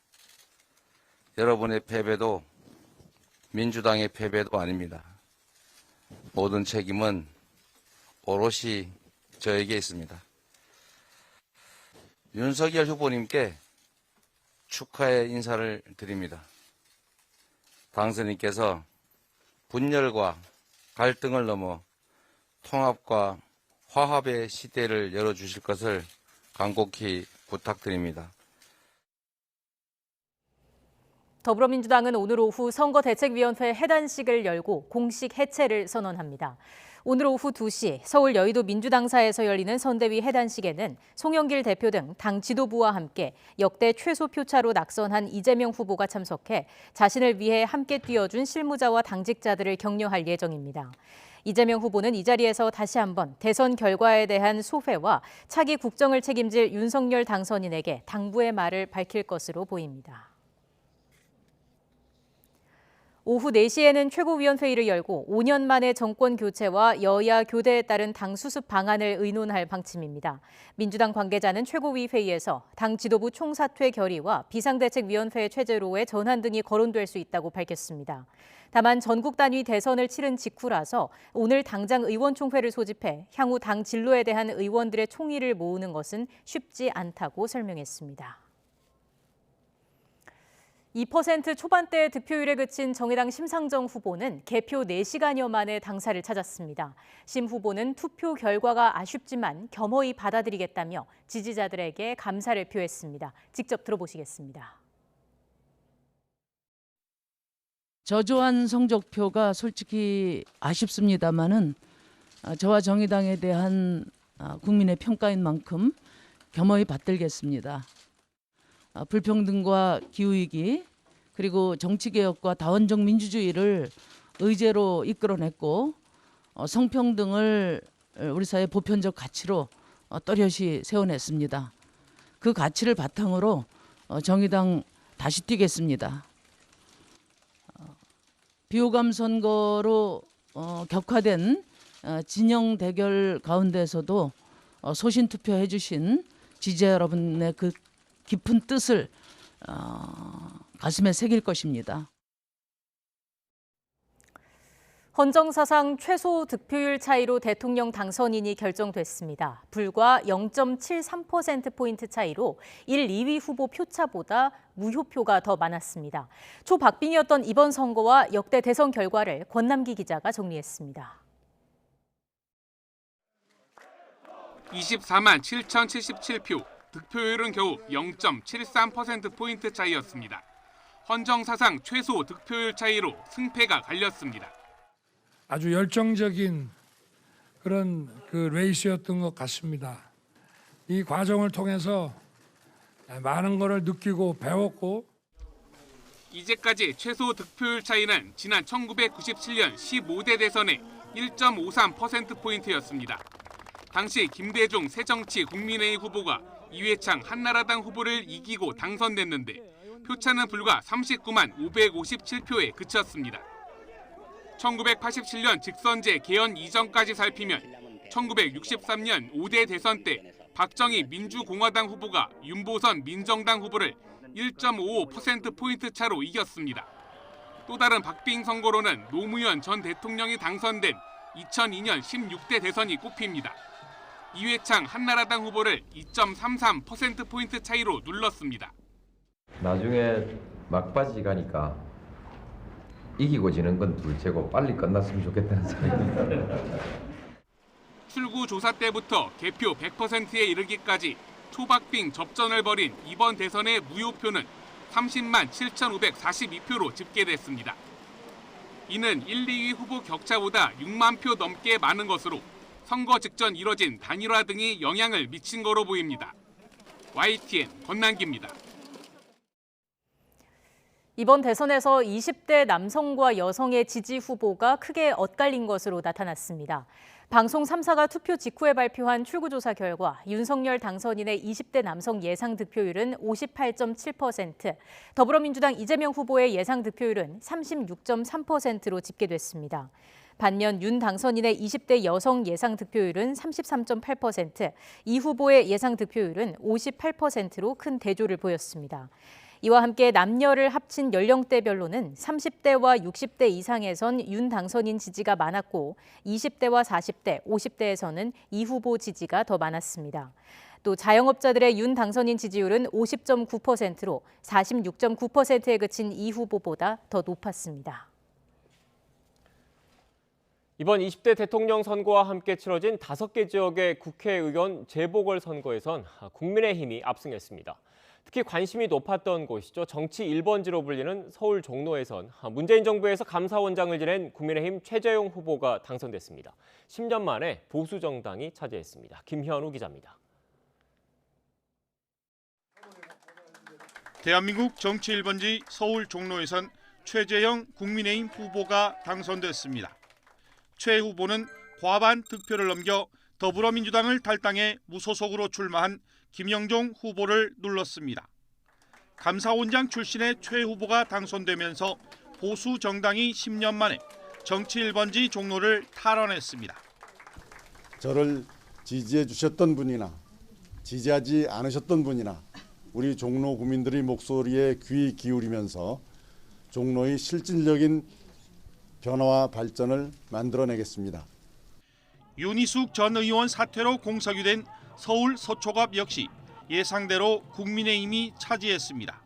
여러분의 패배도 민주당의 패배도 아닙니다. 모든 책임은 오롯이 저에게 있습니다. 윤석열 후보님께 축하의 인사를 드립니다. 당선인께서 분열과 갈등을 넘어 통합과 화합의 시대를 열어주실 것을 간곡히 부탁드립니다. 더불어민주당은 오늘 오후 선거대책위원회 해단식을 열고 공식 해체를 선언합니다. 오늘 오후 2시 서울 여의도 민주당사에서 열리는 선대위 해단식에는 송영길 대표 등 당 지도부와 함께 역대 최소 표차로 낙선한 이재명 후보가 참석해 자신을 위해 함께 뛰어준 실무자와 당직자들을 격려할 예정입니다. 이재명 후보는 이 자리에서 다시 한번 대선 결과에 대한 소회와 차기 국정을 책임질 윤석열 당선인에게 당부의 말을 밝힐 것으로 보입니다. 오후 4시에는 최고위원회의를 열고 5년 만에 정권 교체와 여야 교대에 따른 당 수습 방안을 의논할 방침입니다. 민주당 관계자는 최고위 회의에서 당 지도부 총사퇴 결의와 비상대책위원회 체제로의 전환 등이 거론될 수 있다고 밝혔습니다. 다만 전국 단위 대선을 치른 직후라서 오늘 당장 의원총회를 소집해 향후 당 진로에 대한 의원들의 총의를 모으는 것은 쉽지 않다고 설명했습니다. 2% 초반대의 득표율에 그친 정의당 심상정 후보는 개표 4시간여 만에 당사를 찾았습니다. 심 후보는 투표 결과가 아쉽지만 겸허히 받아들이겠다며 지지자들에게 감사를 표했습니다. 직접 들어보시겠습니다. 저조한 성적표가 솔직히 아쉽습니다마는 저와 정의당에 대한 국민의 평가인 만큼 겸허히 받들겠습니다. 불평등과 기후위기 그리고 정치개혁과 다원적 민주주의를 의제로 이끌어냈고 성평등을 우리 사회의 보편적 가치로 또렷이 세워냈습니다. 그 가치를 바탕으로 정의당 다시 뛰겠습니다. 비호감 선거로 격화된 진영 대결 가운데서도 소신 투표해 주신 지지자 여러분의 그 깊은 뜻을 가슴에 새길 것입니다. 헌정사상 최소 득표율 차이로 대통령 당선인이 결정됐습니다. 불과 0.73%포인트 차이로 1, 2위 후보 표차보다 무효표가 더 많았습니다. 초박빙이었던 이번 선거와 역대 대선 결과를 권남기 기자가 정리했습니다. 24만 7,077표, 득표율은 겨우 0.73%포인트 차이였습니다. 헌정사상 최소 득표율 차이로 승패가 갈렸습니다. 아주 열정적인 그런 레이스였던 것 같습니다. 이 과정을 통해서 많은 것을 느끼고 배웠고 이제까지 최소 득표율 차이는 지난 1997년 15대 대선의 1.53%포인트였습니다. 당시 김대중 새정치 국민의힘 후보가 이회창 한나라당 후보를 이기고 당선됐는데 표차는 불과 39만 557표에 그쳤습니다. 1987년 직선제 개헌 이전까지 살피면 1963년 5대 대선 때 박정희 민주공화당 후보가 윤보선 민정당 후보를 1.55%포인트 차로 이겼습니다. 또 다른 박빙 선거로는 노무현 전 대통령이 당선된 2002년 16대 대선이 꼽힙니다. 이회창 한나라당 후보를 2.33%포인트 차이로 눌렀습니다. 나중에 막바지 가니까 이기고 지는 건 둘째고 빨리 끝났으면 좋겠다는 생각입니다. 출구 조사 때부터 개표 100%에 이르기까지 초박빙 접전을 벌인 이번 대선의 무효표는 30만 7,542표로 집계됐습니다. 이는 1, 2위 후보 격차보다 6만 표 넘게 많은 것으로 선거 직전 이뤄진 단일화 등이 영향을 미친 거로 보입니다. YTN 권난기입니다. 이번 대선에서 20대 남성과 여성의 지지 후보가 크게 엇갈린 것으로 나타났습니다. 방송 3사가 투표 직후에 발표한 출구조사 결과 윤석열 당선인의 20대 남성 예상 득표율은 58.7%, 더불어민주당 이재명 후보의 예상 득표율은 36.3%로 집계됐습니다. 반면 윤 당선인의 20대 여성 예상 득표율은 33.8%, 이 후보의 예상 득표율은 58%로 큰 대조를 보였습니다. 이와 함께 남녀를 합친 연령대별로는 30대와 60대 이상에선 윤 당선인 지지가 많았고 20대와 40대, 50대에서는 이 후보 지지가 더 많았습니다. 또 자영업자들의 윤 당선인 지지율은 50.9%로 46.9%에 그친 이 후보보다 더 높았습니다. 이번 20대 대통령 선거와 함께 치러진 5개 지역의 국회의원 재보궐선거에선 국민의힘이 압승했습니다. 특히 관심이 높았던 곳이죠. 정치 1번지로 불리는 서울 종로에선 문재인 정부에서 감사원장을 지낸 국민의힘 최재형 후보가 당선됐습니다. 10년 만에 보수 정당이 차지했습니다. 김현우 기자입니다. 대한민국 정치 1번지 서울 종로에선 최재형 국민의힘 후보가 당선됐습니다. 최 후보는 과반 득표를 넘겨 더불어민주당을 탈당해 무소속으로 출마한 김영종 후보를 눌렀습니다. 감사원장 출신의 최 후보가 당선되면서 보수 정당이 10년 만에 정치 1번지 종로를 탈환했습니다. 저를 지지해 주셨던 분이나 지지하지 않으셨던 분이나 우리 종로 구민들의 목소리에 귀 기울이면서 종로의 실질적인 변화와 발전을 만들어내겠습니다. 윤희숙 전 의원 사퇴로 공석유된 서울 서초갑 역시 예상대로 국민의힘이 차지했습니다.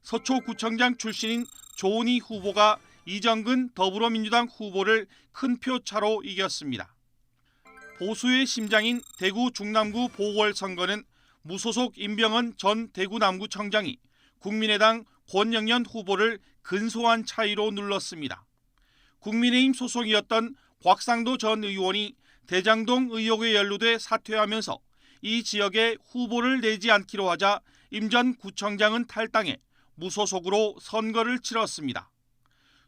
서초구청장 출신인 조은희 후보가 이정근 더불어민주당 후보를 큰 표 차로 이겼습니다. 보수의 심장인 대구 중남구 보궐선거는 무소속 임병헌 전 대구 남구청장이 국민의당 권영현 후보를 근소한 차이로 눌렀습니다. 국민의힘 소속이었던 곽상도 전 의원이 대장동 의혹에 연루돼 사퇴하면서 이 지역에 후보를 내지 않기로 하자 임 전 구청장은 탈당해 무소속으로 선거를 치렀습니다.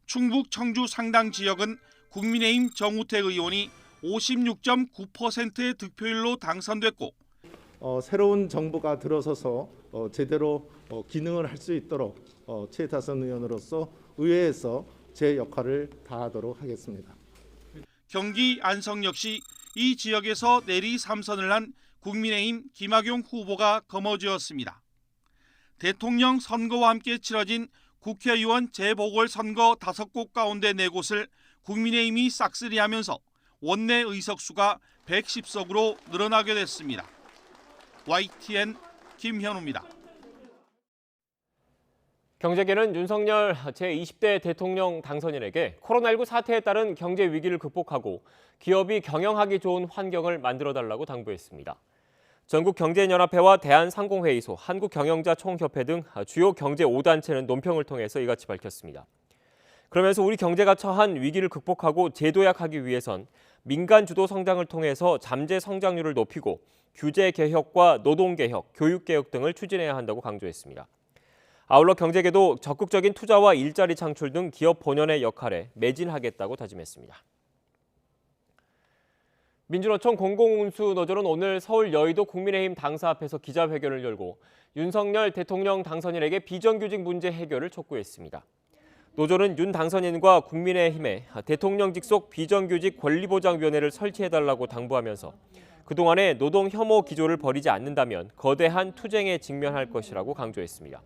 충북 청주 상당 지역은 국민의힘 정우택 의원이 56.9%의 득표율로 당선됐고 새로운 정부가 들어서서 제대로 기능을 할 수 있도록 최다선 의원으로서 의회에서 제 역할을 다하도록 하겠습니다. 경기 안성 역시 이 지역에서 내리 3선을 한 국민의힘 김학용 후보가 거머쥐었습니다. 대통령 선거와 함께 치러진 국회의원 재보궐선거 5곳 가운데 4곳을 국민의힘이 싹쓸이하면서 원내 의석수가 110석으로 늘어나게 됐습니다. YTN 김현우입니다. 경제계는 윤석열 제20대 대통령 당선인에게 코로나19 사태에 따른 경제 위기를 극복하고 기업이 경영하기 좋은 환경을 만들어달라고 당부했습니다. 전국경제연합회와 대한상공회의소, 한국경영자총협회 등 주요 경제 5단체는 논평을 통해서 이같이 밝혔습니다. 그러면서 우리 경제가 처한 위기를 극복하고 재도약하기 위해선 민간 주도 성장을 통해서 잠재 성장률을 높이고 규제 개혁과 노동 개혁, 교육 개혁 등을 추진해야 한다고 강조했습니다. 아울러 경제계도 적극적인 투자와 일자리 창출 등 기업 본연의 역할에 매진하겠다고 다짐했습니다. 민주노총 공공운수노조는 오늘 서울 여의도 국민의힘 당사 앞에서 기자회견을 열고 윤석열 대통령 당선인에게 비정규직 문제 해결을 촉구했습니다. 노조는 윤 당선인과 국민의힘에 대통령 직속 비정규직 권리보장위원회를 설치해달라고 당부하면서 그동안의 노동 혐오 기조를 버리지 않는다면 거대한 투쟁에 직면할 것이라고 강조했습니다.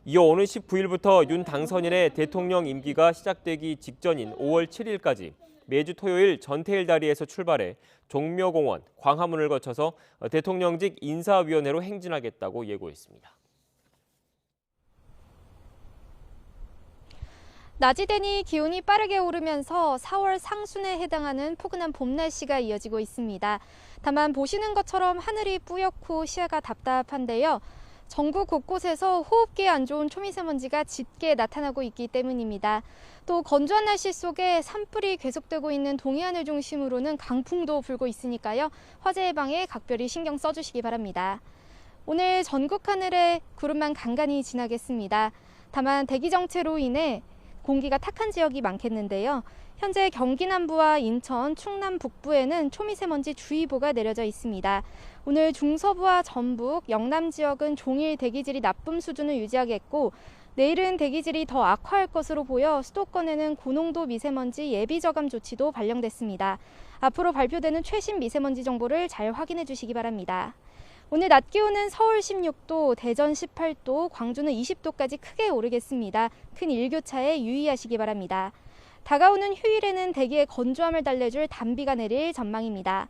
이어 오는 19일부터 윤 당선인의 대통령 임기가 시작되기 직전인 5월 7일까지 매주 토요일 전태일다리에서 출발해 종묘공원, 광화문을 거쳐서 대통령직 인사위원회로 행진하겠다고 예고했습니다. 낮이 되니 기온이 빠르게 오르면서 4월 상순에 해당하는 포근한 봄 날씨가 이어지고 있습니다. 다만 보시는 것처럼 하늘이 뿌옇고 시야가 답답한데요. 전국 곳곳에서 호흡기에 안 좋은 초미세먼지가 짙게 나타나고 있기 때문입니다. 또 건조한 날씨 속에 산불이 계속되고 있는 동해안을 중심으로는 강풍도 불고 있으니까요. 화재 예방에 각별히 신경 써주시기 바랍니다. 오늘 전국 하늘에 구름만 간간히 지나겠습니다. 다만 대기 정체로 인해 공기가 탁한 지역이 많겠는데요. 현재 경기 남부와 인천, 충남 북부에는 초미세먼지 주의보가 내려져 있습니다. 오늘 중서부와 전북, 영남 지역은 종일 대기질이 나쁨 수준을 유지하겠고 내일은 대기질이 더 악화할 것으로 보여 수도권에는 고농도 미세먼지 예비 저감 조치도 발령됐습니다. 앞으로 발표되는 최신 미세먼지 정보를 잘 확인해 주시기 바랍니다. 오늘 낮 기온은 서울 16도, 대전 18도, 광주는 20도까지 크게 오르겠습니다. 큰 일교차에 유의하시기 바랍니다. 다가오는 휴일에는 대기의 건조함을 달래줄 단비가 내릴 전망입니다.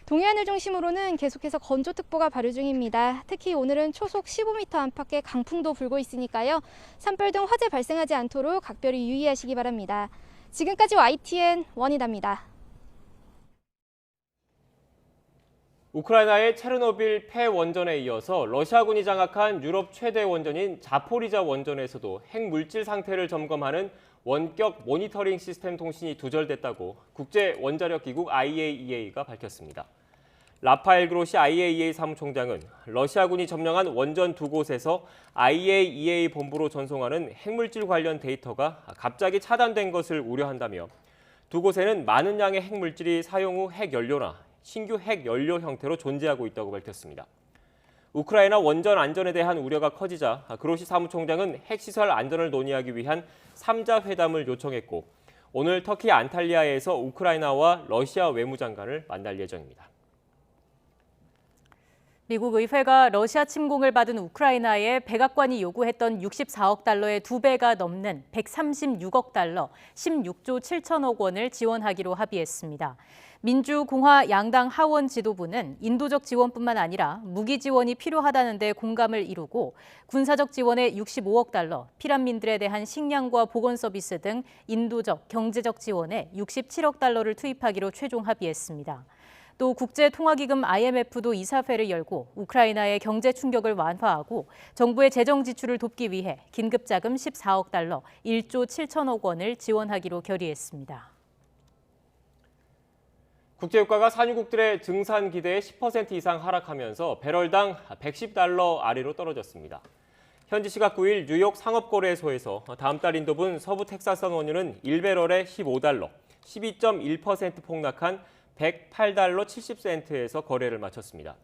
동해안을 중심으로는 계속해서 건조특보가 발효 중입니다. 특히 오늘은 초속 15m 안팎의 강풍도 불고 있으니까요. 산불 등 화재 발생하지 않도록 각별히 유의하시기 바랍니다. 지금까지 YTN 원희다입니다. 우크라이나의 체르노빌 폐원전에 이어서 러시아군이 장악한 유럽 최대 원전인 자포리자 원전에서도 핵물질 상태를 점검하는 원격 모니터링 시스템 통신이 두절됐다고 국제원자력기구 IAEA가 밝혔습니다. 라파엘 그로시 IAEA 사무총장은 러시아군이 점령한 원전 두 곳에서 IAEA 본부로 전송하는 핵물질 관련 데이터가 갑자기 차단된 것을 우려한다며 두 곳에는 많은 양의 핵물질이 사용 후 핵연료나 신규 핵연료 형태로 존재하고 있다고 밝혔습니다. 우크라이나 원전 안전에 대한 우려가 커지자 그로시 사무총장은 핵시설 안전을 논의하기 위한 3자 회담을 요청했고 오늘 터키 안탈리아에서 우크라이나와 러시아 외무장관을 만날 예정입니다. 미국 의회가 러시아 침공을 받은 우크라이나에 백악관이 요구했던 64억 달러의 2배가 넘는 136억 달러, 16조 7천억 원을 지원하기로 합의했습니다. 민주공화 양당 하원 지도부는 인도적 지원뿐만 아니라 무기 지원이 필요하다는 데 공감을 이루고 군사적 지원에 65억 달러, 피난민들에 대한 식량과 보건 서비스 등 인도적, 경제적 지원에 67억 달러를 투입하기로 최종 합의했습니다. 또 국제통화기금 IMF도 이사회를 열고 우크라이나의 경제 충격을 완화하고 정부의 재정 지출을 돕기 위해 긴급자금 14억 달러, 1조 7천억 원을 지원하기로 결의했습니다. 국제유가가 산유국들의 증산 기대에 10% 이상 하락하면서 배럴당 110달러 아래로 떨어졌습니다. 현지 시각 9일 뉴욕 상업거래소에서 다음 달 인도분 서부 텍사스산 원유는 1배럴에 15달러, 12.1% 폭락한 108달러 70센트에서 거래를 마쳤습니다.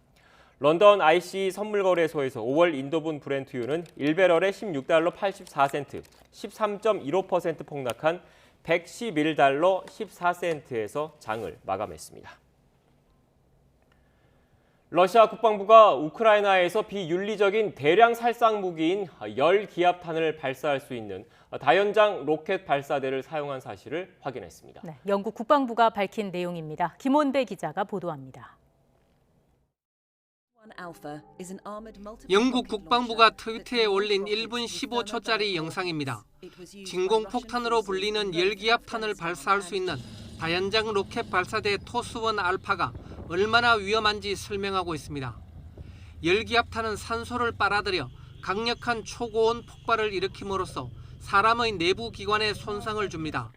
런던 ICE 선물거래소에서 5월 인도분 브렌트유는 1배럴에 16달러 84센트, 13.15% 폭락한 111달러 14센트에서 장을 마감했습니다. 러시아 국방부가 우크라이나에서 비윤리적인 대량 살상 무기인 열기압탄을 발사할 수 있는 다연장 로켓 발사대를 사용한 사실을 확인했습니다. 네, 영국 국방부가 밝힌 내용입니다. 김원배 기자가 보도합니다. 영국 국방부가 트위터에 올린 1분 15초짜리 영상입니다. 진공폭탄으로 불리는 열기압탄을 발사할 수 있는 다연장 로켓 발사대 토스1 알파가 얼마나 위험한지 설명하고 있습니다. 열기압탄은 산소를 빨아들여 강력한 초고온 폭발을 일으킴으로써 사람의 내부 기관에 손상을 줍니다.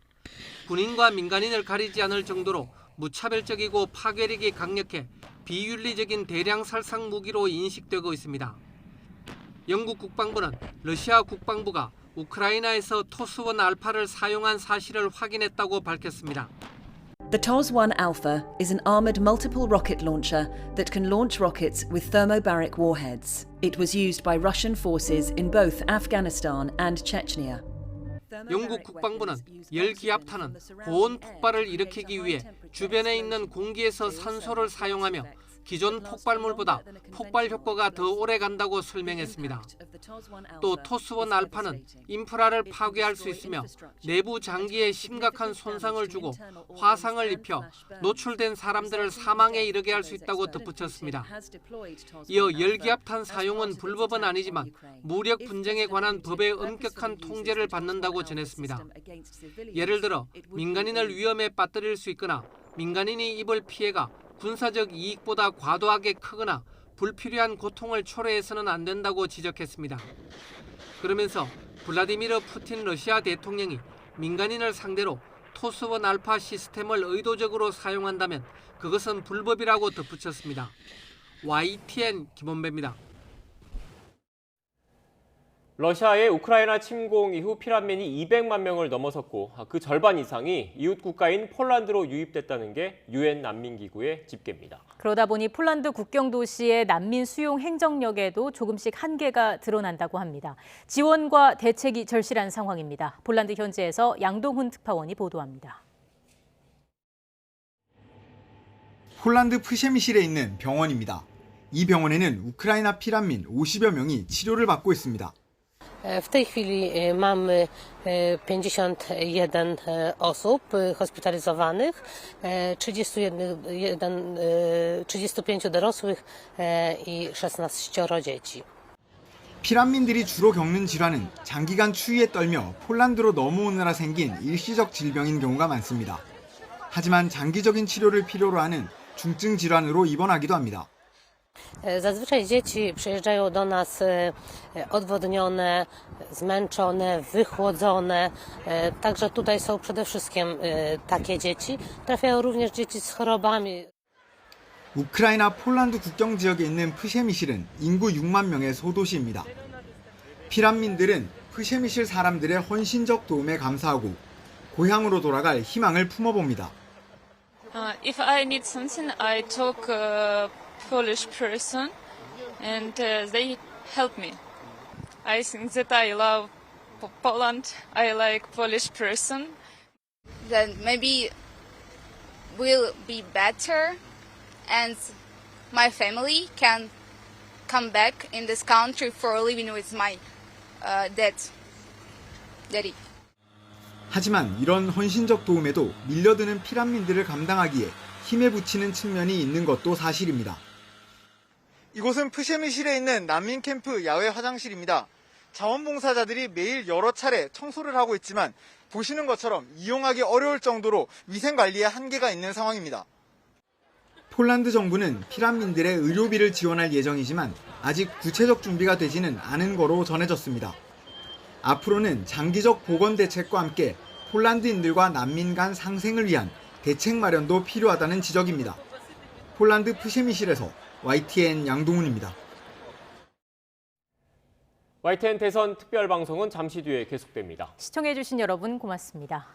군인과 민간인을 가리지 않을 정도로 무차별적이고 파괴력이 강력해 비윤리적인 대량 살상 무기로 인식되고 있습니다. 영국 국방부는 러시아 국방부가 우크라이나에서 토스-1 알파를 사용한 사실을 확인했다고 밝혔습니다. The TOS-1 Alpha is an armoured multiple rocket launcher that can launch rockets with thermobaric warheads. It was used by Russian forces in both Afghanistan and Chechnya. 영국 국방부는 열기압탄은 고온 폭발을 일으키기 위해 주변에 있는 공기에서 산소를 사용하며 기존 폭발물보다 폭발 효과가 더 오래 간다고 설명했습니다. 또 토스-1 알파는 인프라를 파괴할 수 있으며 내부 장기에 심각한 손상을 주고 화상을 입혀 노출된 사람들을 사망에 이르게 할 수 있다고 덧붙였습니다. 이어 열기압탄 사용은 불법은 아니지만 무력 분쟁에 관한 법의 엄격한 통제를 받는다고 전했습니다. 예를 들어 민간인을 위험에 빠뜨릴 수 있거나 민간인이 입을 피해가 군사적 이익보다 과도하게 크거나 불필요한 고통을 초래해서는 안 된다고 지적했습니다. 그러면서 블라디미르 푸틴 러시아 대통령이 민간인을 상대로 토스-1 알파 시스템을 의도적으로 사용한다면 그것은 불법이라고 덧붙였습니다. YTN 김원배입니다. 러시아의 우크라이나 침공 이후 피난민이 200만 명을 넘어섰고 그 절반 이상이 이웃 국가인 폴란드로 유입됐다는 게 UN 난민기구의 집계입니다. 그러다 보니 폴란드 국경 도시의 난민 수용 행정력에도 조금씩 한계가 드러난다고 합니다. 지원과 대책이 절실한 상황입니다. 폴란드 현지에서 양동훈 특파원이 보도합니다. 폴란드 프셰미실에 있는 병원입니다. 이 병원에는 우크라이나 피난민 50여 명이 치료를 받고 있습니다. W tej chwili mamy 51 osób hospitalizowanych, 35 dorosłych i 16 dzieci. 피난민들이 주로 겪는 질환은 장기간 추위에 떨며 폴란드로 넘어오느라 생긴 일시적 질병인 경우가 많습니다. 하지만 장기적인 치료를 필요로 하는 중증 질환으로 입원하기도 합니다. Zazwyczaj dzieci przyjeżdżają do nas odwodnione, zmęczone, wychłodzone. Także tutaj są przede wszystkim takie dzieci. Trafiają również dzieci z chorobami. 우크라이나 폴란드 국경 지역에 있는 프셰미실은 인구 6만 명의 소도시입니다. 피난민들은 프셰미실 사람들의 헌신적 도움에 감사하고 고향으로 돌아갈 희망을 품어봅니다. If I need something, I talk Polish person, and they help me. I think that I love Poland. I like Polish person. Then maybe will be better, and my family can come back in this country for living with my daddy. 하지만 이런 헌신적 도움에도 밀려드는 피난민들을 감당하기에 힘에 부치는 측면이 있는 것도 사실입니다. 이곳은 프셰미실에 있는 난민 캠프 야외 화장실입니다. 자원봉사자들이 매일 여러 차례 청소를 하고 있지만 보시는 것처럼 이용하기 어려울 정도로 위생관리에 한계가 있는 상황입니다. 폴란드 정부는 피난민들의 의료비를 지원할 예정이지만 아직 구체적 준비가 되지는 않은 거로 전해졌습니다. 앞으로는 장기적 보건 대책과 함께 폴란드인들과 난민 간 상생을 위한 대책 마련도 필요하다는 지적입니다. 폴란드 프셰미실에서 YTN 양동훈입니다. YTN 대선 특별방송은 잠시 뒤에 계속됩니다. 시청해주신 여러분 고맙습니다.